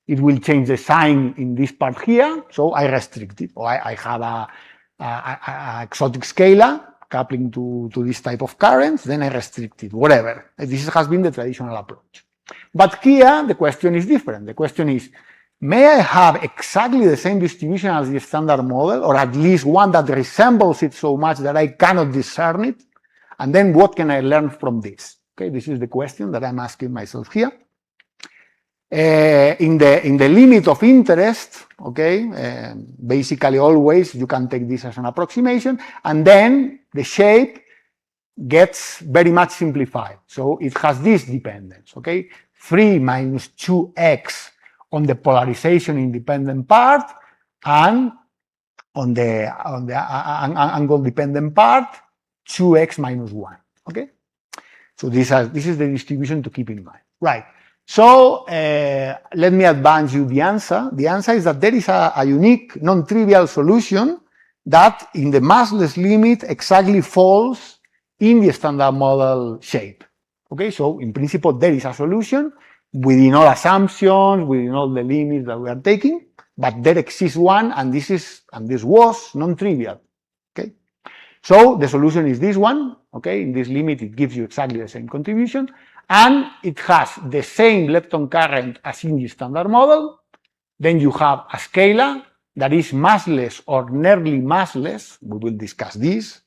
it will change the sign in this part here, so I restrict it. Or I have a exotic scalar coupling to this type of currents, then I restrict it, whatever. This has been the traditional approach. But here, the question is different. The question is, may I have exactly the same distribution as the standard model, or at least one that resembles it so much that I cannot discern it? And then what can I learn from this? Okay, this is the question that I'm asking myself here. In the limit of interest, okay, basically always you can take this as an approximation, and then the shape gets very much simplified. So it has this dependence, okay, 3 minus 2x on the polarization independent part, and on the angle dependent part, 2x minus 1, okay? So this is the distribution to keep in mind, right? So let me advance you the answer. The answer is that there is a unique, non-trivial solution that in the massless limit exactly falls in the standard model shape, okay? So in principle, there is a solution within all assumptions, within all the limits that we are taking, but there exists one, and this was non-trivial, okay? So the solution is this one, okay? In this limit, it gives you exactly the same contribution, and it has the same lepton current as in the standard model. Then you have a scalar that is massless or nearly massless. We will discuss this.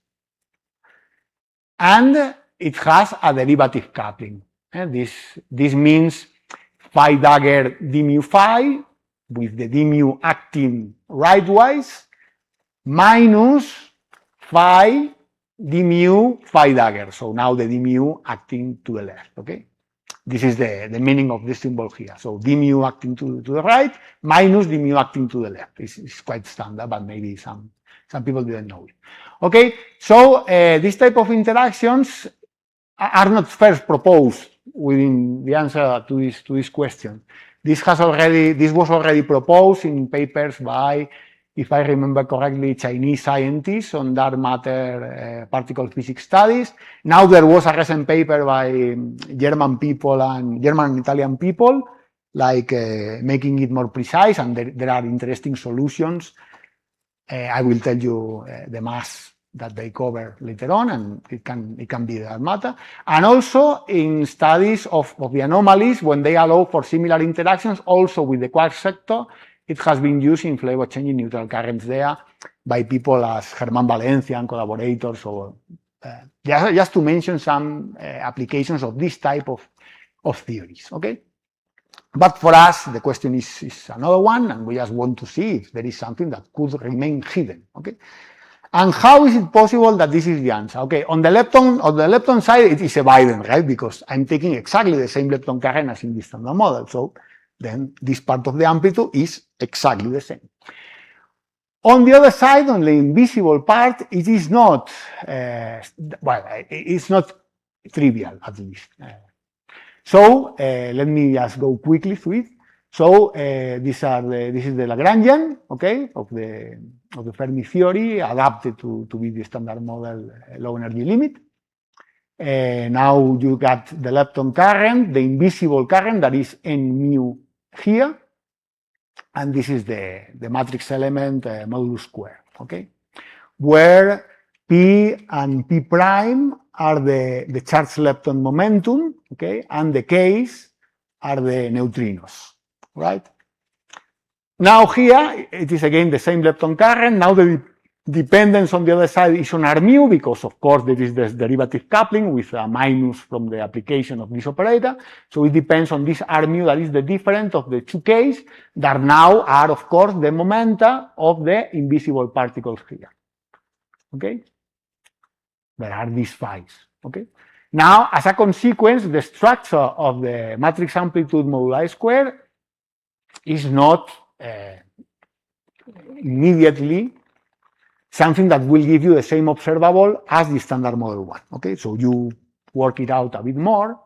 And it has a derivative coupling. This means phi dagger d mu phi, with the d mu acting rightwise, minus phi d mu phi dagger. So now the d mu acting to the left, okay? This is the meaning of this symbol here. So d mu acting to the right, minus d mu acting to the left. It's quite standard, but maybe some people didn't know it. Okay, so this type of interactions are not first proposed within the answer to this question. This was already proposed in papers by, if I remember correctly, Chinese scientists on dark matter particle physics studies. Now there was a recent paper by German and Italian people, like making it more precise, and there are interesting solutions. I will tell you the mass that they cover later on, and it can be dark matter. And also in studies of the anomalies, when they allow for similar interactions, also with the quark sector, it has been used in flavor changing neutral currents there by people as Germán Valencia and collaborators. So just to mention some applications of this type of theories, okay? But for us, the question is another one, and we just want to see if there is something that could remain hidden, okay? And how is it possible that this is the answer? Okay, on the lepton side, it is evident, right? Because I'm taking exactly the same lepton current as in the standard model. So then this part of the amplitude is exactly the same. On the other side, on the invisible part, it is not, it's not trivial, at least. So let me just go quickly through it. So this is the Lagrangian, okay, of the Fermi theory adapted to be the standard model low energy limit. Now you got the lepton current, the invisible current that is n mu here, and this is the matrix element modulus square, okay, where P and P prime are the charged lepton momentum, okay, and the K's are the neutrinos. Right? Now here, it is again the same lepton current. Now the dependence on the other side is on R mu, because of course there is this derivative coupling with a minus from the application of this operator. So it depends on this R mu, that is the difference of the two K's that now are, of course, the momenta of the invisible particles here. Okay? There are these phi's. Okay? Now, as a consequence, the structure of the matrix amplitude moduli square is not immediately something that will give you the same observable as the standard model one. Okay, so you work it out a bit more.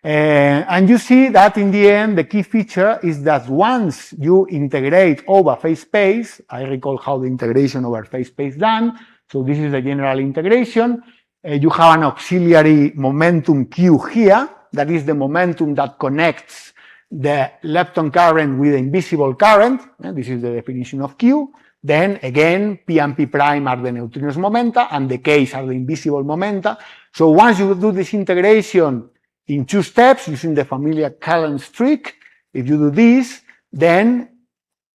And you see that in the end, the key feature is that once you integrate over phase space, I recall how the integration over phase space done. So this is the general integration. You have an auxiliary momentum Q here. That is the momentum that connects the lepton current with the invisible current. This is the definition of Q. Then again, P and P prime are the neutrinos momenta, and the K's are the invisible momenta. So once you do this integration in two steps using the familiar Cullen's trick, if you do this, then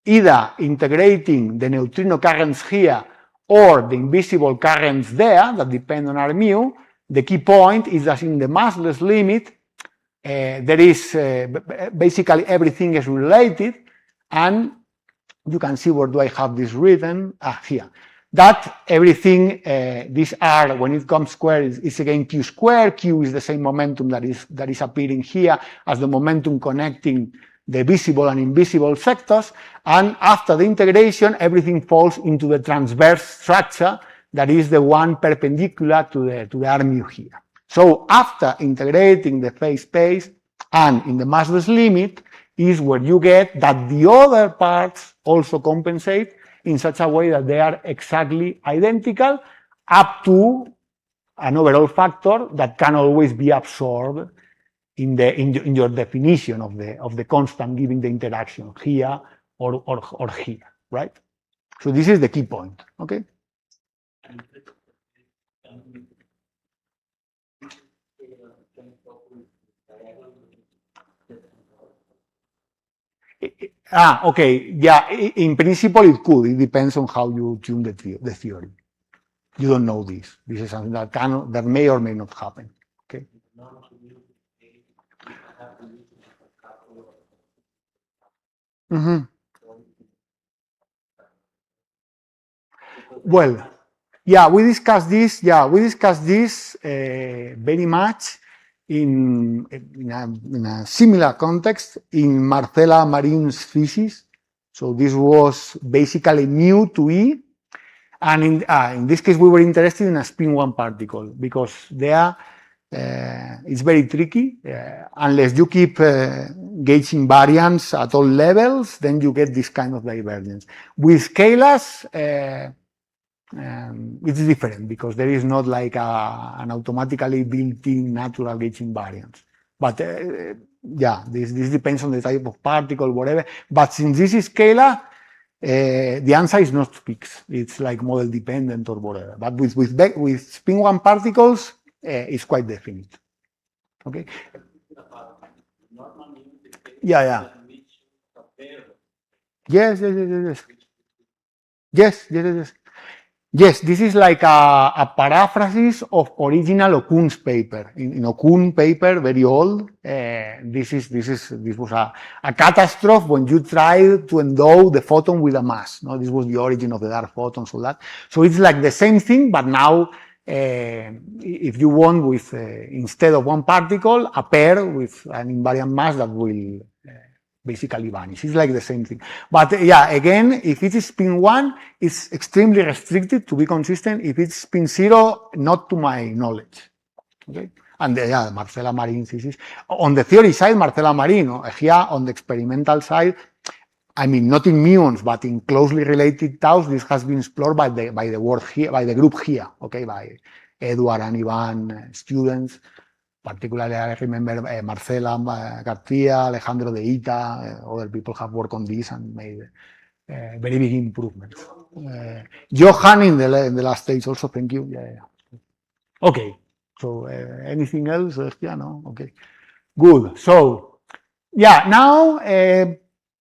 either integrating the neutrino currents here or the invisible currents there that depend on R mu, the key point is that in the massless limit, there is basically everything is related, and you can see where do I have this written? Here. That everything, these R, when it comes square, is again Q square. Q is the same momentum that is appearing here as the momentum connecting the visible and invisible sectors. And after the integration, everything falls into the transverse structure that is the one perpendicular to the R mu here. So after integrating the phase space and in the massless limit is where you get that the other parts also compensate in such a way that they are exactly identical up to an overall factor that can always be absorbed in your definition of the constant giving the interaction here or here, right? So this is the key point, okay? Okay, yeah, in principle it could. It depends on how you tune the theory. You don't know this. This is something that may or may not happen, okay? Mm-hmm. Well, yeah, we discussed this. Yeah, we discussed this very much in a similar context in Marcela Marin's thesis. So this was basically mu to E, and in this case we were interested in a spin one particle because there it's very tricky. Unless you keep gauging variance at all levels, then you get this kind of divergence. With scalars, it's different because there is not like an automatically built-in natural gauging variance. But yeah, this depends on the type of particle, whatever. But since this is scalar, the answer is not fixed. It's like model dependent or whatever. But with spin one particles, it's quite definite. Okay. Yeah. Yes. Yes, this is like a paraphrasis of original Okun's paper. In Okun paper, very old, this was a catastrophe when you tried to endow the photon with a mass. No, this was the origin of the dark photons, all that. So it's like the same thing, but now, if you want, with instead of one particle, a pair with an invariant mass that will basically vanish. It's like the same thing. But yeah, again, if it is spin 1, it's extremely restricted to be consistent. If it's spin 0, not to my knowledge. Okay? And yeah, Marcela Marin thesis. On the theory side, Marcela Marin. Here, on the experimental side, I mean, not in muons, but in closely related taus, this has been explored by the work here, by the group here, okay, by Edward and Ivan students. Particularly, I remember Marcela Garcia, Alejandro de Ita, other people have worked on this and made very big improvements. Johan in the last stage also, thank you. Yeah. Okay, so anything else? Yeah, no? Okay, good. So, yeah, now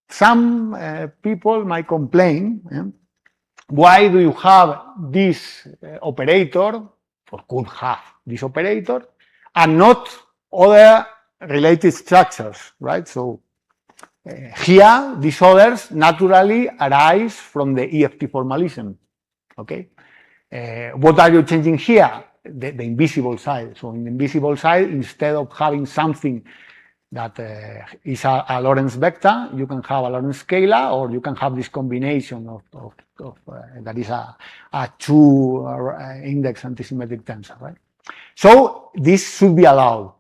some people might complain, why do you have this operator, or could have this operator, and not other related structures, right? So here, these others naturally arise from the EFT formalism, okay? What are you changing here? The invisible side. So in the invisible side, instead of having something that is a Lorentz vector, you can have a Lorentz scalar, or you can have this combination of that is a two index antisymmetric tensor, right? So this should be allowed.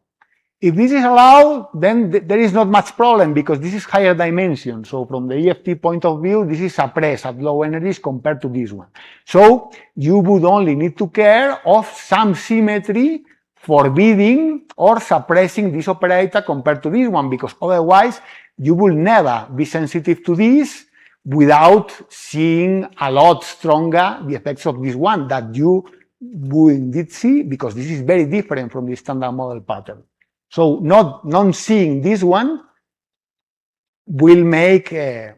If this is allowed, then there is not much problem because this is higher dimension. So from the EFT point of view, this is suppressed at low energies compared to this one. So you would only need to care of some symmetry forbidding or suppressing this operator compared to this one, because otherwise you will never be sensitive to this without seeing a lot stronger the effects of this one that you would indeed see, because this is very different from the standard model pattern. So not seeing this one will make the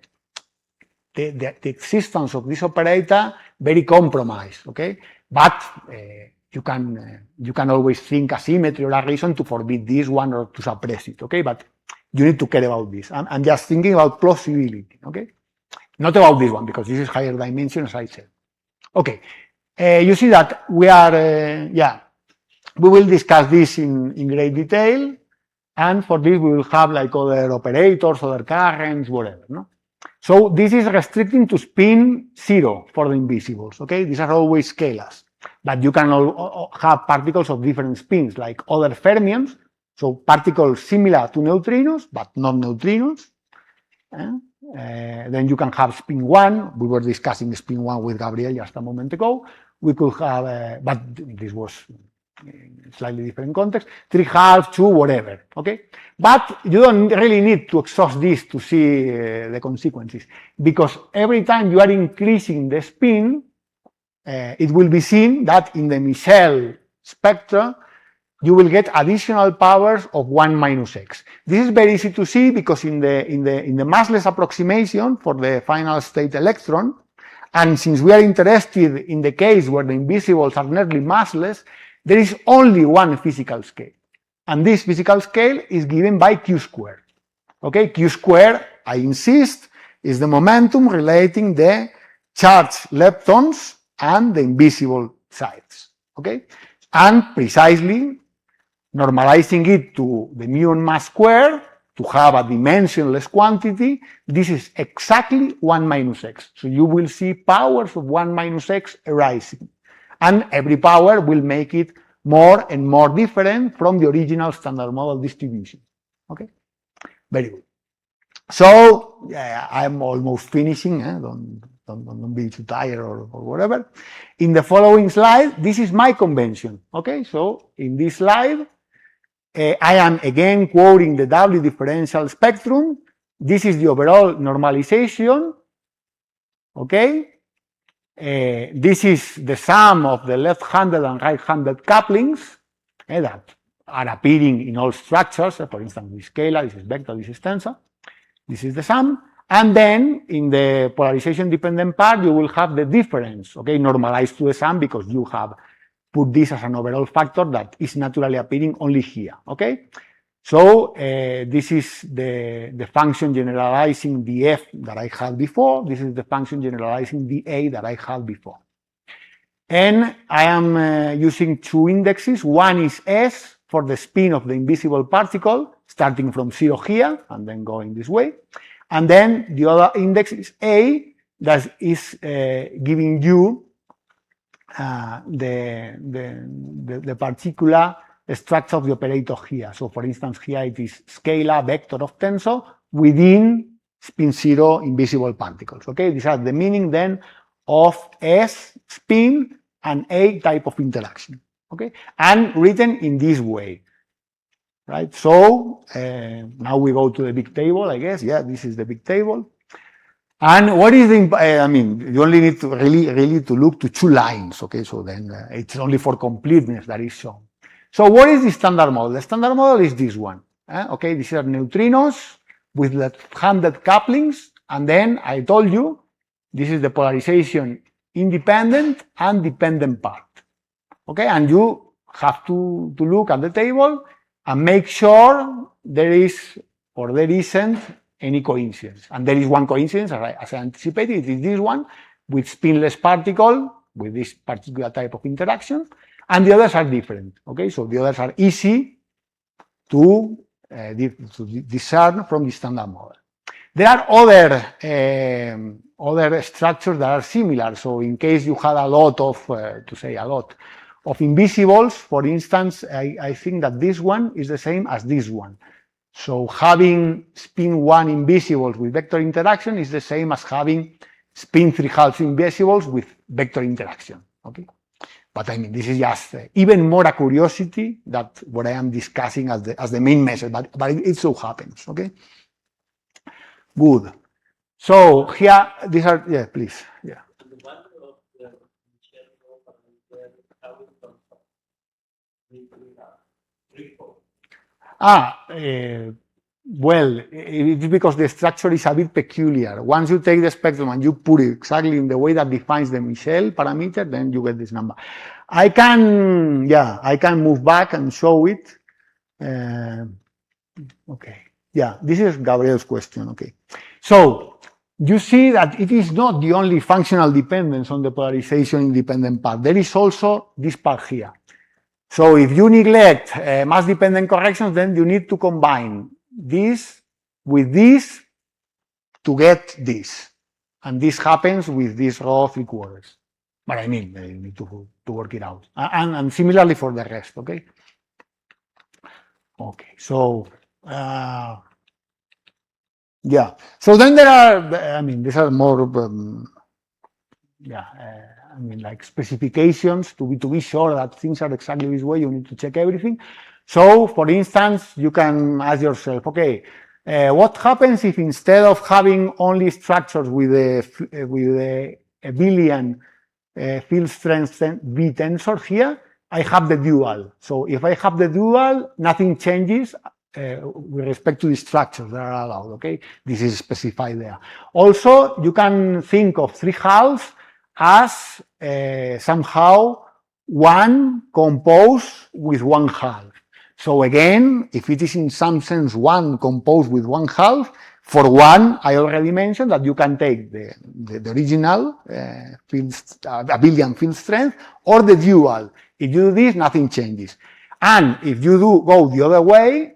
existence of this operator very compromised, okay? But you can always think a symmetry or a reason to forbid this one or to suppress it, okay? But you need to care about this. I'm just thinking about plausibility, okay? Not about this one, because this is higher dimension, as I said. Okay. You see that we are, we will discuss this in great detail, and for this we will have like other operators, other currents, whatever, no? So this is restricting to spin 0 for the invisibles, okay? These are always scalars, but you can have particles of different spins, like other fermions, so particles similar to neutrinos, but not neutrinos. Then you can have spin 1. We were discussing spin 1 with Gabriel just a moment ago. We could have, but this was slightly different context, 3/2, 2, whatever, okay? But you don't really need to exhaust this to see the consequences, because every time you are increasing the spin, it will be seen that in the Michel spectra, you will get additional powers of 1 minus x. This is very easy to see because in the massless approximation for the final state electron, and since we are interested in the case where the invisibles are nearly massless, there is only one physical scale. And this physical scale is given by q squared. Okay, q squared, I insist, is the momentum relating the charged leptons and the invisible sides. Okay, and precisely normalizing it to the muon mass squared to have a dimensionless quantity, this is exactly 1 minus x. So you will see powers of 1 minus x arising. And every power will make it more and more different from the original standard model distribution. Okay, very good. So I'm almost finishing. Don't be too tired or whatever. In the following slide, this is my convention. Okay, so in this slide, I am again quoting the W differential spectrum. This is the overall normalization. Okay, this is the sum of the left-handed and right-handed couplings that are appearing in all structures. For instance, this scalar, this is vector, this is tensor. This is the sum. And then in the polarization dependent part, you will have the difference, okay, normalized to the sum because you have put this as an overall factor that is naturally appearing only here, okay? So this is the function generalizing the f that I had before. This is the function generalizing the a that I had before. And I am using two indexes. One is s for the spin of the invisible particle, starting from 0 here and then going this way. And then the other index is a, that is giving you the particular structure of the operator here. So for instance, here it is scalar vector of tensor within spin 0 invisible particles. Okay, these are the meaning then of S spin and A type of interaction. Okay, and written in this way. Right, so now we go to the big table, I guess. Yeah, this is the big table. And what is the, I mean, you only need to really to look to two lines, okay? So then it's only for completeness that is shown. So what is the standard model? The standard model is this one, okay? These are neutrinos with left-handed couplings, and then I told you this is the polarization independent and dependent part, okay? And you have to look at the table and make sure there is or there isn't any coincidence. And there is one coincidence, as I anticipated, it is this one with spinless particle with this particular type of interaction, and the others are different. Okay, so the others are easy to discern from the standard model. There are other structures that are similar. So in case you had a lot of, of invisibles, for instance, I think that this one is the same as this one. So having spin 1 invisibles with vector interaction is the same as having spin 3/2 invisibles with vector interaction. Okay, but I mean this is just even more a curiosity that what I am discussing as the main message. But it so happens. Okay, good. So here these are please well, it's because the structure is a bit peculiar. Once you take the spectrum and you put it exactly in the way that defines the Michel parameter, then you get this number. I can move back and show it. Okay, yeah, this is Gabriel's question. Okay, so you see that it is not the only functional dependence on the polarization independent part. There is also this part here. So if you neglect mass-dependent corrections, then you need to combine this with this to get this. And this happens with this row of 3/4. But I mean, you need to work it out. And similarly for the rest, okay? Okay, so, yeah. So then there are, I mean, these are more, I mean, like specifications to be sure that things are exactly this way. You need to check everything. So, for instance, you can ask yourself, okay, what happens if instead of having only structures with a abelian field strength V tensor here, I have the dual. So, if I have the dual, nothing changes with respect to the structures that are allowed. Okay, this is specified there. Also, you can think of 3/2 as somehow one composed with 1/2. So again, if it is in some sense one composed with 1/2, for one, I already mentioned that you can take the original abelian field strength or the dual. If you do this, nothing changes. And if you go the other way,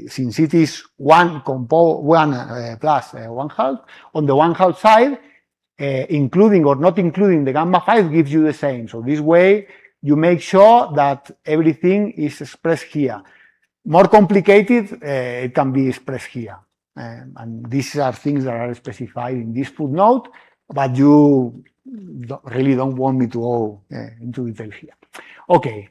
since it is one plus 1/2, on the 1/2 side, including or not including the gamma 5 gives you the same. So this way, you make sure that everything is expressed here. More complicated, it can be expressed here. And these are things that are specified in this footnote, but you really don't want me to go into detail here. Okay,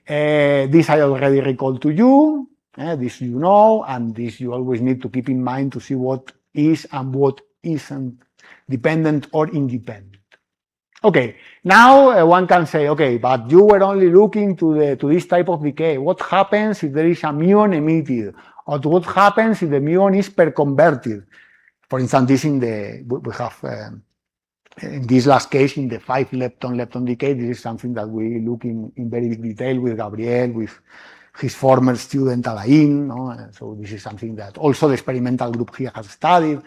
this I already recalled to you. This you know, and this you always need to keep in mind to see what is and what isn't dependent or independent. Okay, now one can say, okay, but you were only looking to this type of decay. What happens if there is a muon emitted? Or what happens if the muon is perconverted? For instance, this in the, we have, in this last case, in the 5 lepton decay, this is something that we look in very big detail with Gabriel, with his former student Alain. No? So this is something that also the experimental group here has studied.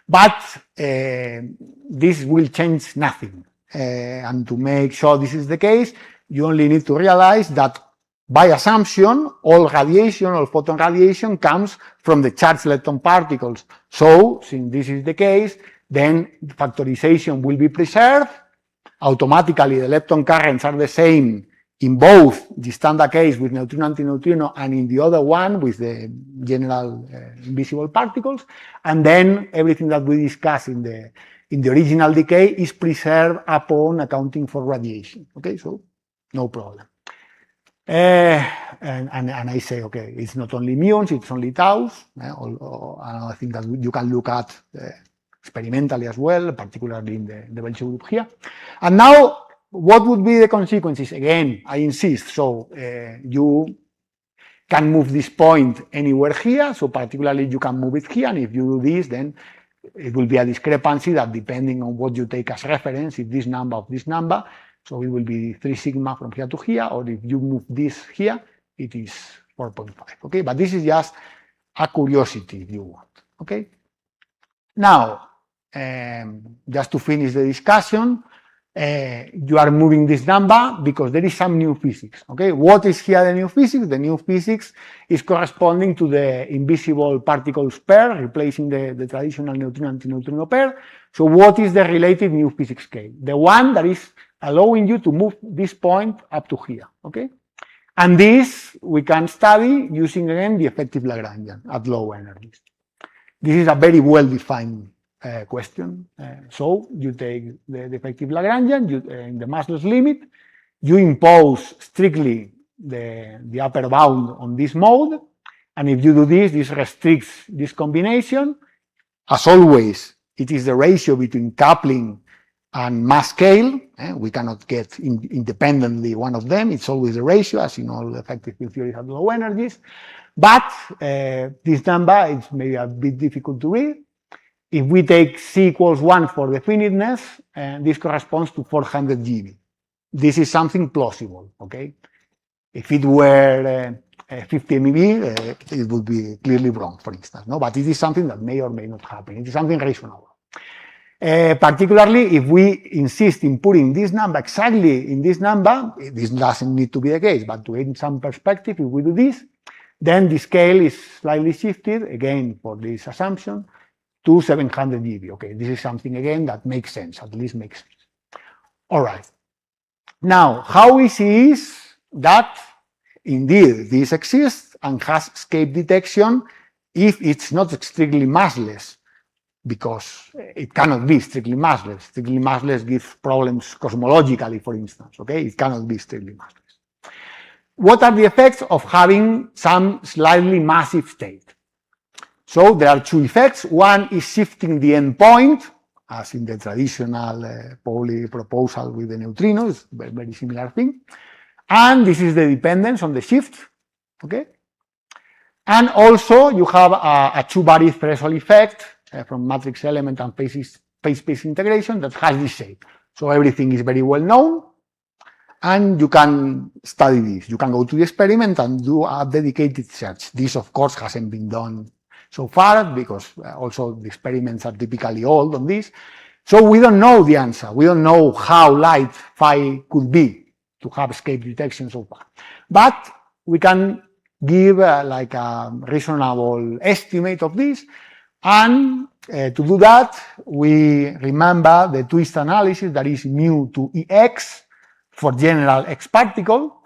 But this will change nothing. And to make sure this is the case, you only need to realize that by assumption, all radiation, all photon radiation comes from the charged lepton particles. So, since this is the case, then factorization will be preserved. Automatically, the lepton currents are the same in both the standard case with neutrino antineutrino and in the other one with the general invisible particles. And then everything that we discussed in the original decay is preserved upon accounting for radiation. Okay, so no problem. And I say, okay, it's not only muons, it's only taus. Another thing that you can look at experimentally as well, particularly in the Belcher group here. And now, what would be the consequences? Again, I insist. So you can move this point anywhere here. So particularly, you can move it here. And if you do this, then it will be a discrepancy that depending on what you take as reference, if this number of this number, so it will be 3 sigma from here to here, or if you move this here, it is 4.5, okay? But this is just a curiosity if you want, okay? Now, just to finish the discussion, you are moving this number because there is some new physics, okay? What is here the new physics? The new physics is corresponding to the invisible particles pair, replacing the traditional neutrino-antineutrino pair. So what is the related new physics scale? The one that is allowing you to move this point up to here, okay? And this we can study using, again, the effective Lagrangian at low energies. This is a very well-defined question. So you take the effective Lagrangian, in the massless limit, you impose strictly the upper bound on this mode, and if you do this restricts this combination. As always, it is the ratio between coupling and mass scale. We cannot get independently one of them. It's always the ratio, as in all effective field theories at low energies. But this number is maybe a bit difficult to read. If we take C equals 1 for definiteness, this corresponds to 400 GeV. This is something plausible, okay? If it were 50 MeV, it would be clearly wrong, for instance, no? But it is something that may or may not happen. It is something reasonable. Particularly if we insist in putting this number exactly in this number, this doesn't need to be the case, but to gain some perspective, if we do this, then the scale is slightly shifted, again, for this assumption, to 700 GeV. Okay, this is something, again, that makes sense, at least makes sense. All right. Now, how easy is that, indeed, this exists and has escape detection if it's not strictly massless? Because it cannot be strictly massless. Strictly massless gives problems cosmologically, for instance, okay? It cannot be strictly massless. What are the effects of having some slightly massive state? So there are two effects. One is shifting the endpoint, as in the traditional Pauli proposal with the neutrinos, very, very similar thing. And this is the dependence on the shift, okay? And also you have a two-body threshold effect from matrix element and phase space integration that has this shape. So everything is very well known, and you can study this. You can go to the experiment and do a dedicated search. This, of course, hasn't been done so far because also the experiments are typically old on this. So we don't know the answer. We don't know how light phi could be to have escape detection so far. But we can give like a reasonable estimate of this. And to do that, we remember the twist analysis, that is mu to Ex for general X particle.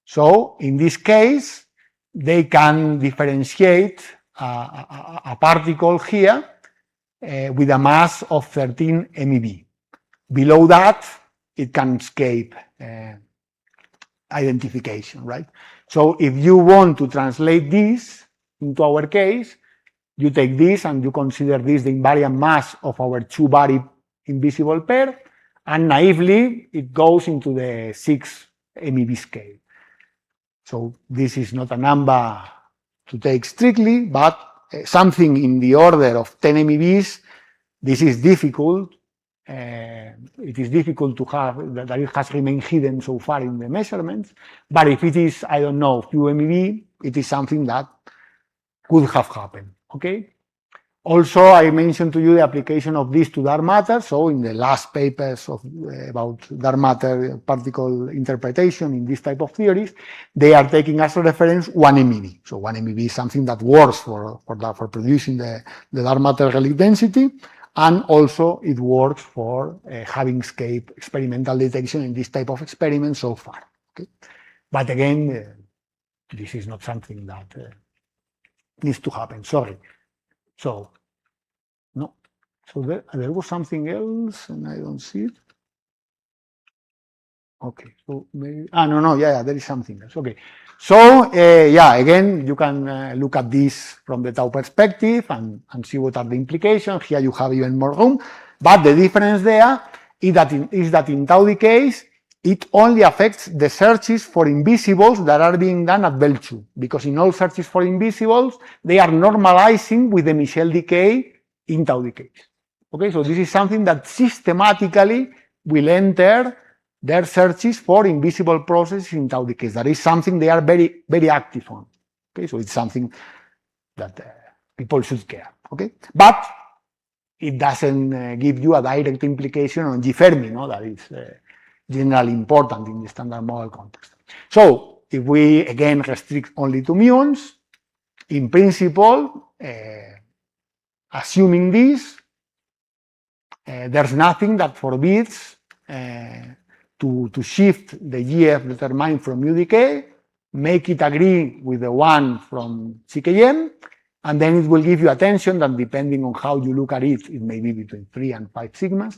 So in this case, they can differentiate a particle here with a mass of 13 MeV. Below that, it can escape identification, right? So if you want to translate this into our case, you take this and you consider this the invariant mass of our two-body invisible pair, and naively, it goes into the 6 MeV scale. So this is not a number to take strictly, but something in the order of 10 MeVs, this is difficult. It is difficult to have that it has remained hidden so far in the measurements. But if it is, I don't know, few MeV, it is something that could have happened. Okay. Also, I mentioned to you the application of this to dark matter. So in the last papers about dark matter particle interpretation in this type of theories, they are taking as a reference 1 MeV. So 1 MeV is something that works for producing the dark matter relic density. And also it works for having escape experimental detection in this type of experiments so far. Okay? But again, this is not something that needs to happen, sorry. So, no. So there was something else and I don't see it. Okay, so maybe, yeah, there is something else. Okay, so yeah, again, you can look at this from the tau perspective and see what are the implications. Here you have even more room, but the difference there is that in tau decays, it only affects the searches for invisibles that are being done at Bell 2, because in all searches for invisibles, they are normalizing with the Michel decay in tau decays. Okay, so this is something that systematically will enter their searches for invisible processes in tau decays. That is something they are very, very active on. Okay, so it's something that people should care. Okay, but it doesn't give you a direct implication on G Fermi, no? That is generally important in the standard model context. So if we again restrict only to muons, in principle, assuming this, there's nothing that forbids to shift the GF determined from mu decay, make it agree with the one from CKM, and then it will give you a tension that, depending on how you look at it, it may be between 3 and 5 sigmas.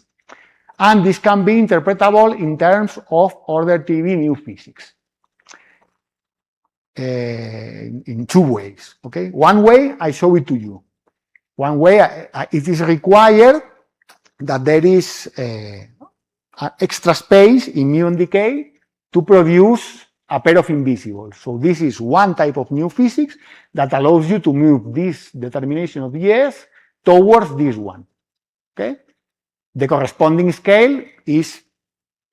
And this can be interpretable in terms of order TV new physics in two ways. Okay, one way I show it to you. One way it is required that there is extra space in muon decay to produce a pair of invisibles. So this is one type of new physics that allows you to move this determination of yes towards this one. Okay, the corresponding scale is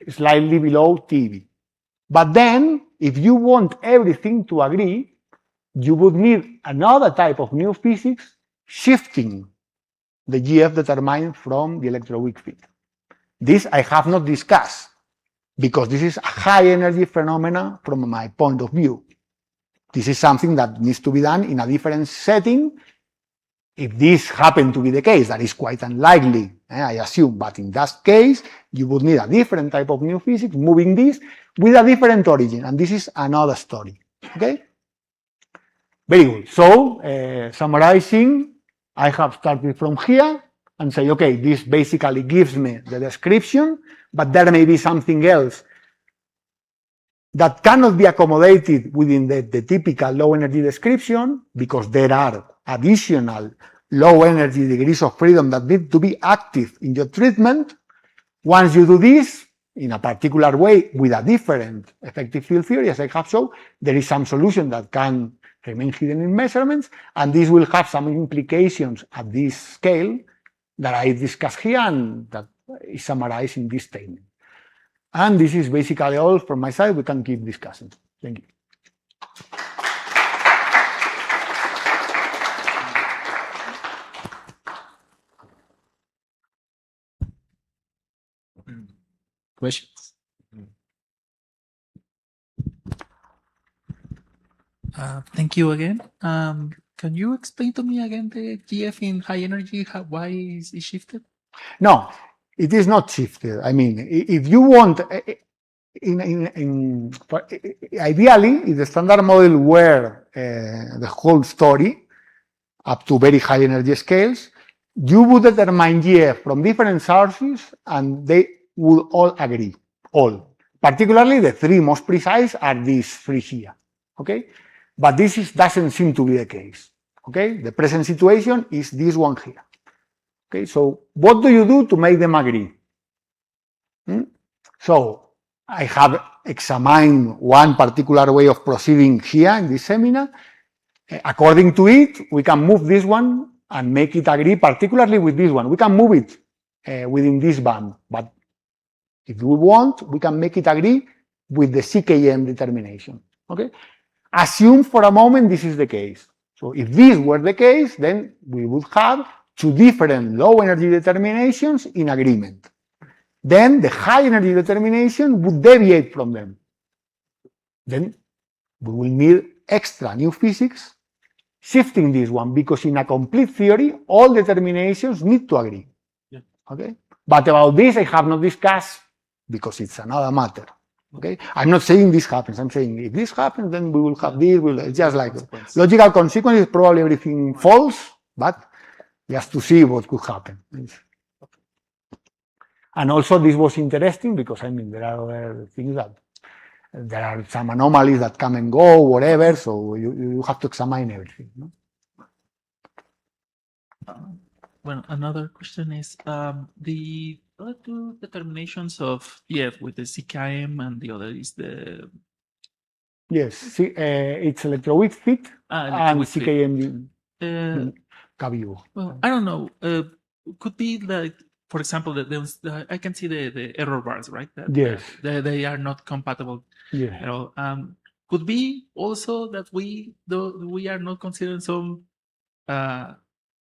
slightly below TV. But then, if you want everything to agree, you would need another type of new physics shifting the GF determined from the electroweak field. This I have not discussed, because this is a high energy phenomena from my point of view. This is something that needs to be done in a different setting. If this happened to be the case, that is quite unlikely, I assume, but in that case, you would need a different type of new physics moving this with a different origin, and this is another story. Okay? Very good. So, summarizing, I have started from here and say, okay, this basically gives me the description, but there may be something else that cannot be accommodated within the typical low energy description, because there are additional low energy degrees of freedom that need to be active in your treatment. Once you do this in a particular way with a different effective field theory, as I have shown, there is some solution that can remain hidden in measurements, and this will have some implications at this scale that I discussed here and that is summarized in this statement. And this is basically all from my side. We can keep discussing. Thank you. Questions? Thank you again. Can you explain to me again the GF in high energy? Why is it shifted? No, it is not shifted. I mean, if you want, ideally, if the standard model were the whole story up to very high energy scales, you would determine GF from different sources and they would all agree, all. Particularly the three most precise are these three here, okay? But doesn't seem to be the case, okay? The present situation is this one here, okay? So what do you do to make them agree? So I have examined one particular way of proceeding here in this seminar. According to it, we can move this one and make it agree, particularly with this one. We can move it within this band, but if we want, we can make it agree with the CKM determination, okay? Assume for a moment this is the case. So if this were the case, then we would have two different low energy determinations in agreement. Then the high energy determination would deviate from them. Then we will need extra new physics shifting this one, because in a complete theory, all determinations need to agree. Yeah. Okay? But about this, I have not discussed because it's another matter. Okay? I'm not saying this happens. I'm saying if this happens, then we will have this. It's just like logical consequence is probably everything false, but just to see what could happen. And also, this was interesting because, I mean, there are other things that there are some anomalies that come and go, whatever, so you have to examine everything. No? Well, another question is the other two determinations of GF with the CKM and the other is the Yes, see, it's electroweak fit and electroweak fit. CKM behaviour. Well, I don't know. Could be like, for example, I can see the error bars, right? That, Yes. They are not compatible Yeah. at all. Could be also that we are not considering some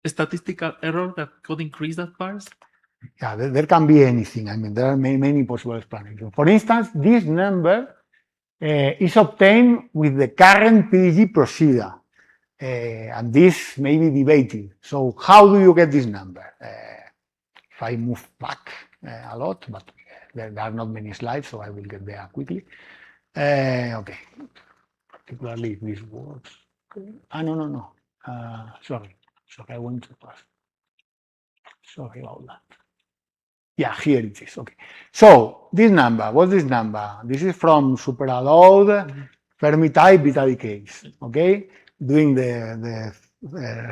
statistical error that could increase that bars. Yeah, there can be anything. I mean, there are many possible explanations. For instance, this number is obtained with the current PDG procedure, and this may be debated. So how do you get this number? If I move back a lot, but there are not many slides, so I will get there quickly. Okay, particularly if this works. No. Sorry, I went too fast. Sorry about that. Yeah, here it is. Okay. So this number, what's this number? This is from superallowed Fermi type beta decays. Okay, doing the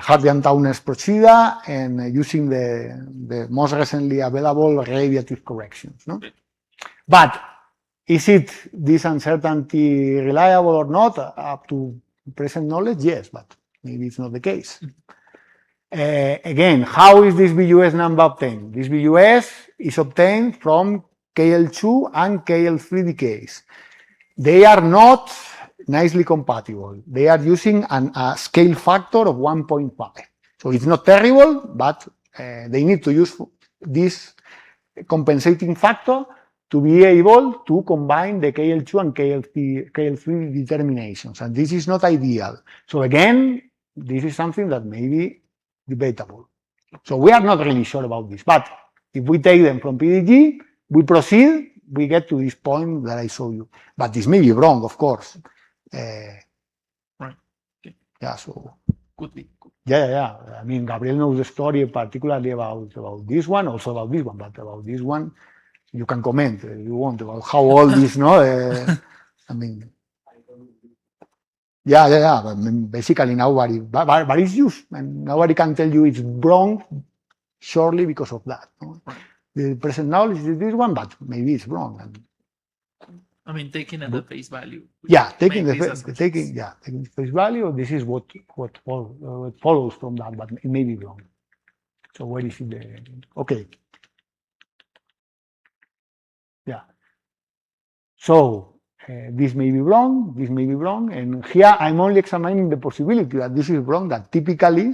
Hardy-Townes procedure and using the most recently available radiative corrections. No? But is it this uncertainty reliable or not? Up to present knowledge, yes, but maybe it's not the case. Again, how is this BUS number obtained? This BUS is obtained from KL2 and KL3 decays. They are not nicely compatible. They are using a scale factor of 1.5. So it's not terrible, but they need to use this compensating factor to be able to combine the KL2 and KL3 determinations. And this is not ideal. So again, this is something that may be debatable. So we are not really sure about this. But if we take them from PDG, we proceed, we get to this point that I showed you. But this may be wrong, of course. Right. Okay. Yeah, so. Could be. Yeah. I mean, Gabriel knows the story particularly about this one, also about this one, but about this one, you can comment if you want about how all this, no? I mean, yeah. But basically, nobody, but it's used, and nobody can tell you it's wrong surely because of that. No? The present knowledge is this one, but maybe it's wrong. I mean, taking at the face value. Yeah, taking the face value. This is what follows from that, but it may be wrong. So where is it? Okay. Yeah. So this may be wrong. This may be wrong, and here I'm only examining the possibility that this is wrong. That typically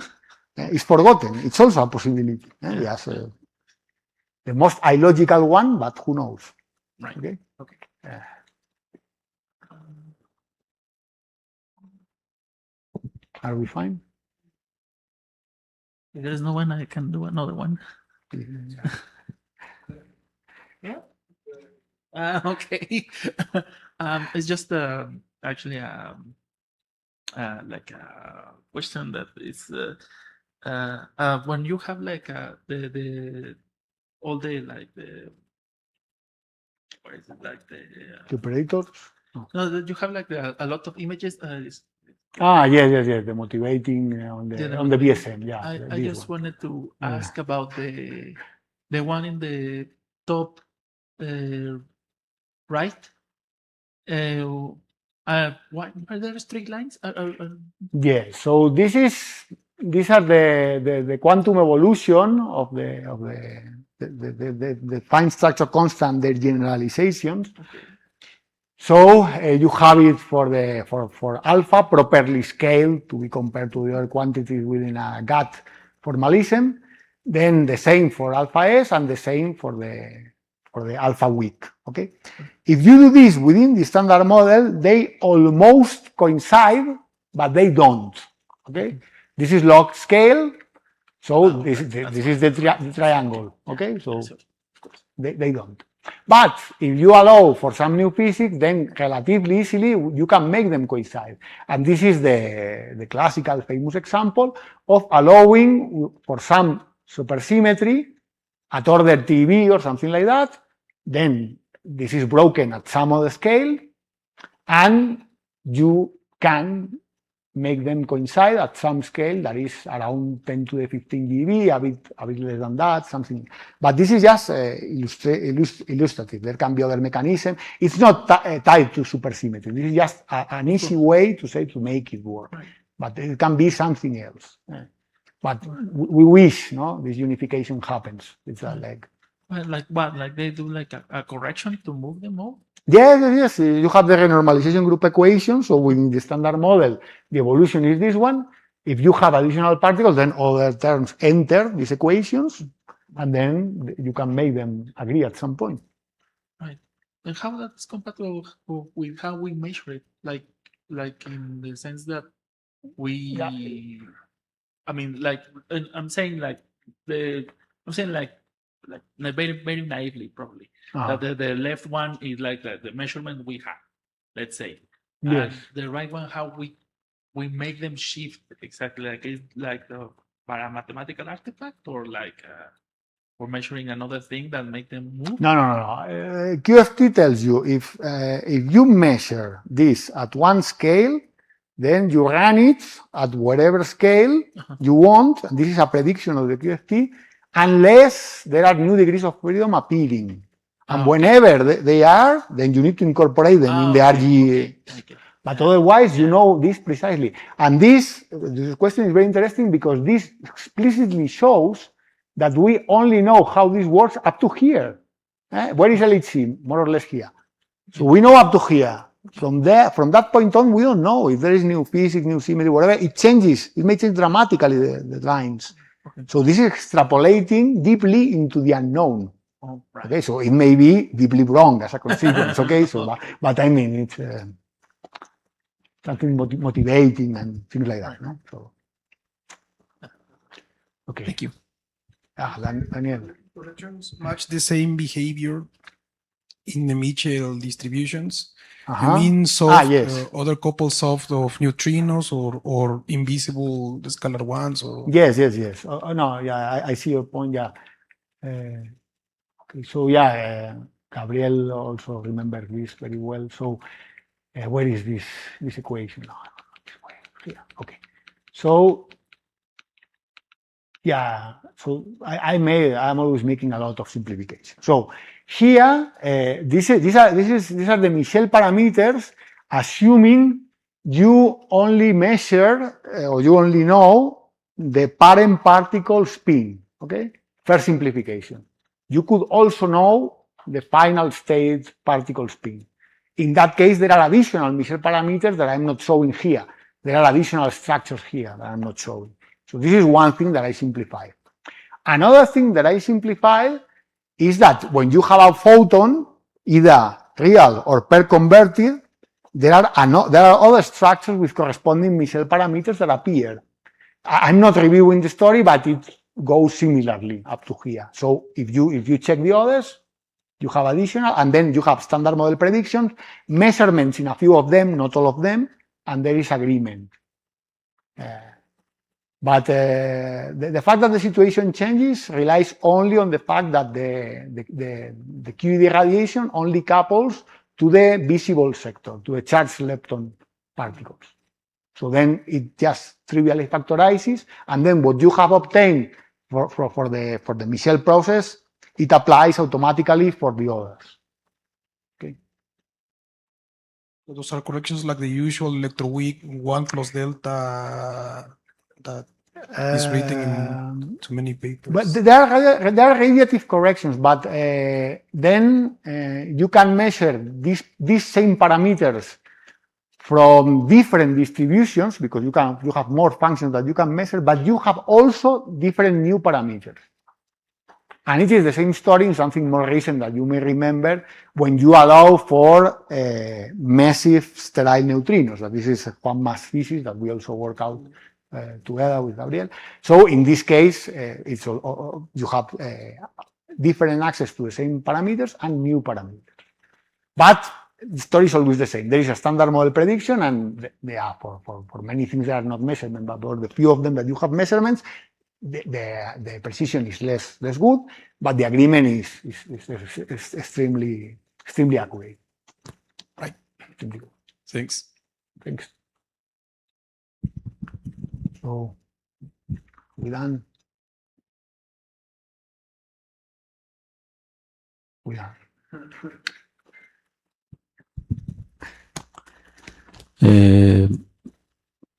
is forgotten. It's also a possibility. Yes, the most illogical one, but who knows? Right. Okay. Are we fine? If there is no one, I can do another one. Yeah. Okay. It's just actually like a question that is when you have like the all the like the what is it like the The operators. no that you have like a lot of images. Yes. The motivating on Yeah, the on the motivating. BSM. Yeah, I this just one. wanted to Yeah. ask about the one in the top right. Why are there straight lines? Yeah, so these are the quantum evolution of the fine structure constant, their generalizations. Okay. So you have it for alpha properly scaled to be compared to the other quantities within a GATT formalism. Then the same for alpha S and the same for the alpha weak. Okay. If you do this within the standard model, they almost coincide, but they don't. Okay. This is log scale. So this is the triangle. Okay. So they don't. But if you allow for some new physics, then relatively easily you can make them coincide. And this is the classical famous example of allowing for some supersymmetry at order TB or something like that. Then this is broken at some other scale, and you can make them coincide at some scale that is around 10 to the 15 GeV, a bit less than that, something. But this is just illustrative. There can be other mechanism. It's not tied to supersymmetry. This is just an easy way to say to make it work. Right. But it can be something else. But we wish, no, this unification happens. It's like. Well, like what? Like they do like a correction to move them all? Yes. You have the renormalization group equation. So within the standard model, the evolution is this one. If you have additional particles, then other terms enter these equations, and then you can make them agree at some point. Right. And how that's compatible with how we measure it? Like in the sense that we, Yeah. I mean, like I'm saying like very naively probably. That the left one is like the measurement we have, let's say. Yes. And the right one, how we make them shift exactly like it's like the mathematical artifact or like or measuring another thing that make them move. No. QFT tells you if you measure this at one scale, then you run it at whatever scale you want, and this is a prediction of the QFT, unless there are new degrees of freedom appearing. And whenever they are, then you need to incorporate them in the RG. Okay. But otherwise, you know this precisely. And this question is very interesting because this explicitly shows that we only know how this works up to here. Where is LHC? More or less here. So we know up to here. From that point on, we don't know if there is new physics, new symmetry, whatever. It changes. It may change dramatically the lines. Okay. So this is extrapolating deeply into the unknown. Oh, right. Okay, so it may be deeply wrong as a consequence. Okay, so but I mean it's something motivating and things like that. No? So okay. Thank you. Daniel. Corrections match the same behavior in the Mitchell distributions. You Uh-huh. mean soft, yes. other couples soft of neutrinos or invisible scalar ones? Or Yes. No, yeah, I see your point. Yeah. Okay, so yeah, Gabriel also remembers this very well. So where is this equation? No, yeah. Okay. So yeah. So I'm always making a lot of simplification. So here, these are the Michel parameters, assuming you only measure or you only know the parent particle spin. Okay, first simplification. You could also know the final state particle spin. In that case, there are additional Michel parameters that I'm not showing here. There are additional structures here that I'm not showing. So this is one thing that I simplify. Another thing that I simplify is that when you have a photon, either real or pair converted, there are other structures with corresponding Michel parameters that appear. I'm not reviewing the story, but it goes similarly up to here. So if you check the others, You have additional, and then you have standard model predictions, measurements in a few of them, not all of them, and there is agreement. But the fact that the situation changes relies only on the fact that the QED radiation only couples to the visible sector, to the charged lepton particles. So then it just trivially factorizes, and then what you have obtained for the Michel process, it applies automatically for the others. Okay. So those are corrections like the usual electroweak 1 plus delta that is written in too many papers. But there are radiative corrections, but then you can measure these same parameters from different distributions, because you have more functions that you can measure, but you have also different new parameters. And it is the same story in something more recent that you may remember when you allow for massive sterile neutrinos. That this is one mass thesis that we also work out together with Gabriel. So in this case, you have different access to the same parameters and new parameters. But the story is always the same. There is a standard model prediction, and for many things that are not measurement, but for the few of them that you have measurements, the precision is less good, but the agreement is extremely accurate. Right. Thanks. Thanks. So we done. We are.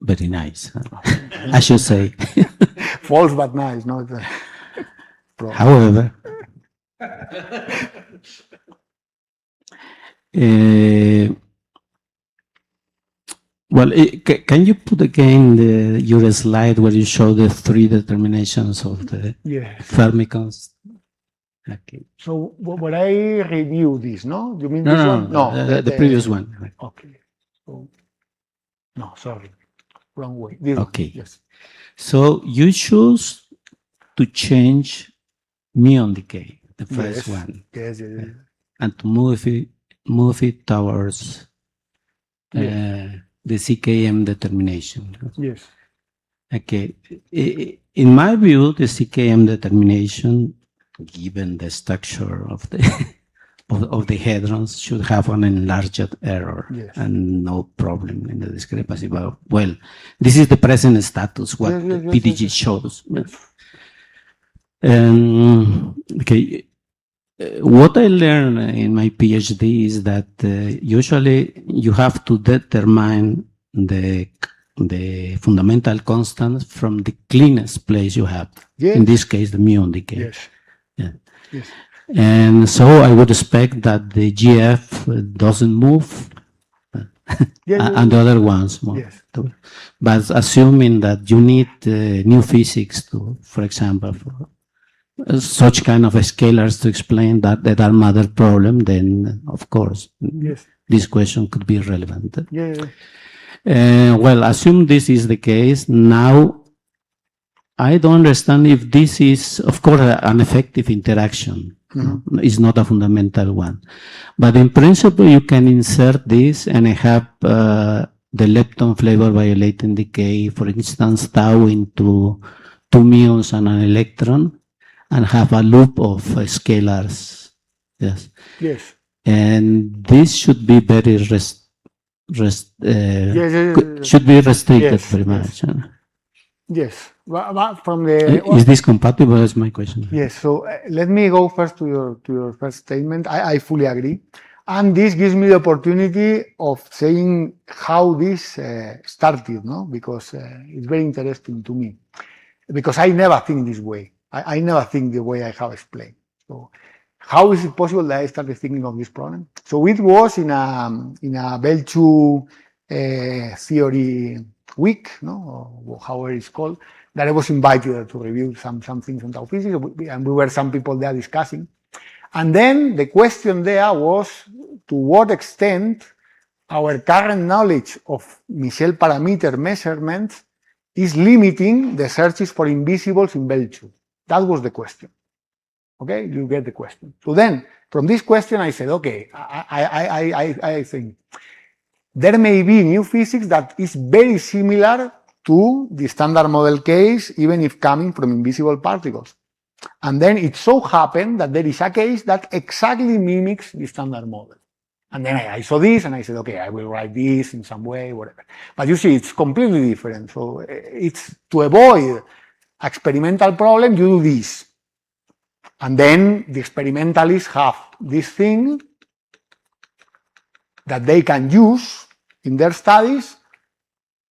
Very nice, I should say. False but nice, no? However, well, can you put again your slide where you show the 3 determinations of the Fermi constant? Okay. So when I review this, no? You mean No, this no, one? No, the previous one. Okay. So, no, sorry. Wrong way. This Okay. one. Yes. So you choose to change muon decay, the first Yes. one, Yes. and to move it towards the CKM determination. Yes. Okay. In my view, the CKM determination, given the structure of the of the hadrons, should have an enlarged error and no problem in the discrepancy. But, well, this is the present status, what PDG shows. Okay. What I learned in my PhD is that usually you have to determine the fundamental constant from the cleanest place you have. In this case, the muon decay. Yes. And so I would expect that the GF doesn't move, and the other ones move. But assuming that you need new physics to, for example, for such kind of scalars to explain that the dark matter problem, then of course this question could be relevant. Well, assume this is the case. Now I don't understand if this is, of course, an effective interaction. It's not a fundamental one. But in principle, you can insert this and have the lepton flavor violating decay, for instance, tau into 2 muons and an electron, and have a loop of scalars. Yes. And this should be very should be restricted very much. Yes. But from the is this compatible? Is my question. Yes. So let me go first to your first statement. I fully agree, and this gives me the opportunity of saying how this started, no? Because it's very interesting to me. Because I never think this way. I never think the way I have explained. So how is it possible that I started thinking of this problem? So it was in a Bell-2 theory week, no, or however it's called, that I was invited to review some things on tau physics, and we were some people there discussing. And then the question there was to what extent our current knowledge of Michel parameter measurements is limiting the searches for invisibles in Bell-2. That was the question. Okay, you get the question. So then, from this question, I said, okay, I think there may be new physics that is very similar to the standard model case, even if coming from invisible particles. And then it so happened that there is a case that exactly mimics the standard model. And then I saw this and I said, okay, I will write this in some way, whatever. But you see, it's completely different. So it's to avoid experimental problem, you do this. And then the experimentalists have this thing that they can use in their studies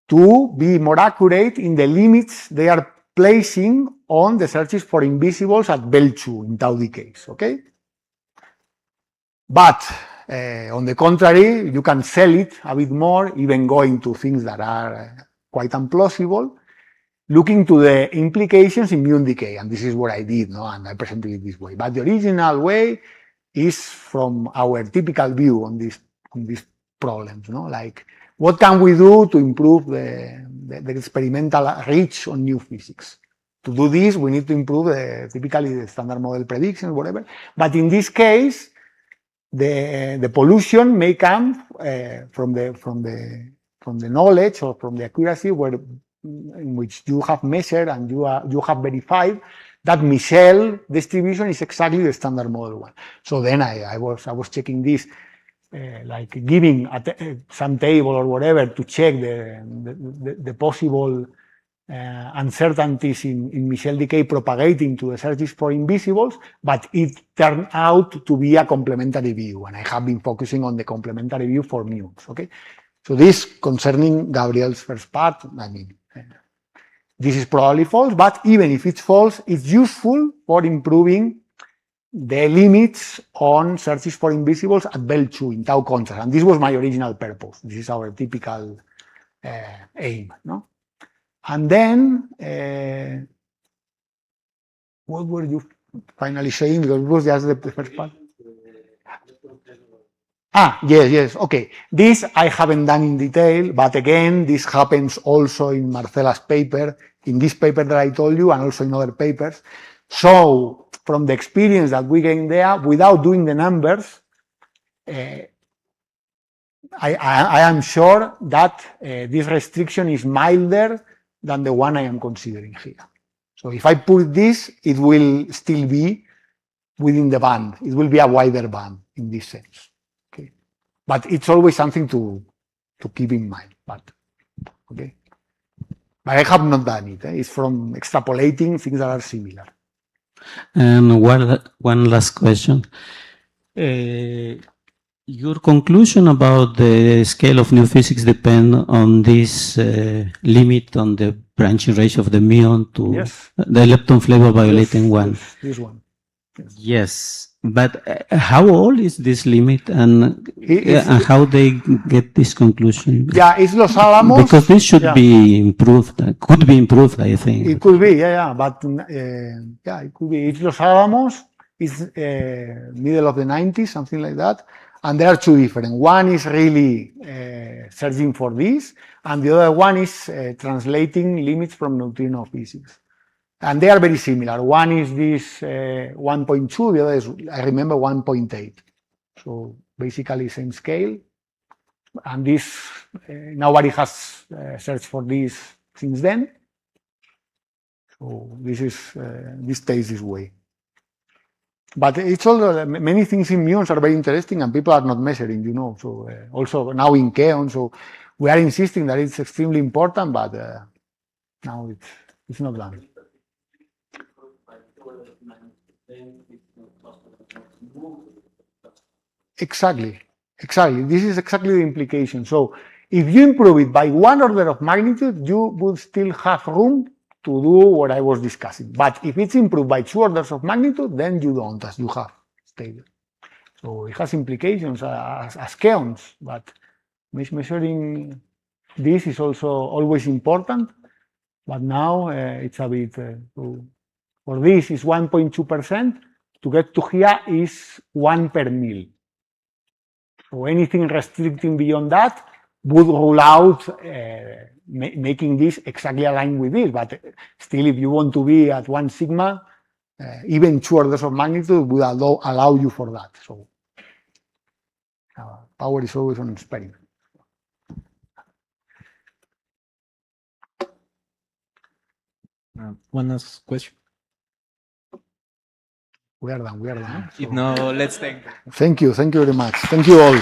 to be more accurate in the limits they are placing on the searches for invisibles at Bell 2 in tau decays, okay? But on the contrary, you can sell it a bit more, even going to things that are quite implausible, looking to the implications in muon decay, and this is what I did, no? And I presented it this way. But the original way is from our typical view on these problems, no? Like, what can we do to improve the experimental reach on new physics? To do this, we need to improve typically the standard model predictions, whatever. But in this case, the pollution may come from the knowledge or from the accuracy in which you have measured and you have verified that Michel distribution is exactly the standard model one. So then I was checking this, like giving some table or whatever to check the possible uncertainties in Michel decay propagating to the searches for invisibles, but it turned out to be a complementary view, and I have been focusing on the complementary view for muons, okay? So this concerning Gabriel's first part, I mean, this is probably false, but even if it's false, it's useful for improving the limits on searches for invisibles at Bell 2 in tau contrast, and this was my original purpose. This is our typical aim, no? And then, what were you finally saying? Because it was just the first part. Yes, okay. This I haven't done in detail, but again, this happens also in Marcela's paper, in this paper that I told you, and also in other papers. So, from the experience that we gained there, without doing the numbers, I am sure that this restriction is milder than the one I am considering here. So if I put this, it will still be within the band. It will be a wider band in this sense. Okay, but it's always something to keep in mind. But okay, but I have not done it. It's from extrapolating things that are similar. And one last question. Your conclusion about the scale of new physics depend on this limit on the branching ratio of the muon to the lepton flavor violating one. This one. Yes, but how old is this limit, and how they get this conclusion? Yeah, it's Los Alamos. Because this should be improved, could be improved, I think. It could be, but it could be. It's Los Alamos. It's middle of the 90s, something like that. And there are two different. One is really searching for this, and the other one is translating limits from neutrino physics. And they are very similar. One is this 1.2, the other is, I remember, 1.8. So basically same scale. And this, nobody has searched for this since then. So this stays this way. But it's also, many things in muons are very interesting and people are not measuring, you know. So also now in Keon, so we are insisting that it's extremely important, but now it's not done. Exactly. This is exactly the implication. So if you improve it by 1 order of magnitude, you would still have room to do what I was discussing. But if it's improved by 2 orders of magnitude, then you don't, as you have stated. So it has implications as Keons, but measuring this is also always important. But now it's a bit, for this is 1.2%. To get to here is 1 per mil. So anything restricting beyond that would rule out making this exactly aligned with this, but still, if you want to be at 1 sigma, even 2 orders of magnitude would allow you for that. So power is always an experiment. One last question. We are done. If no, let's thank. Thank you very much. Thank you all.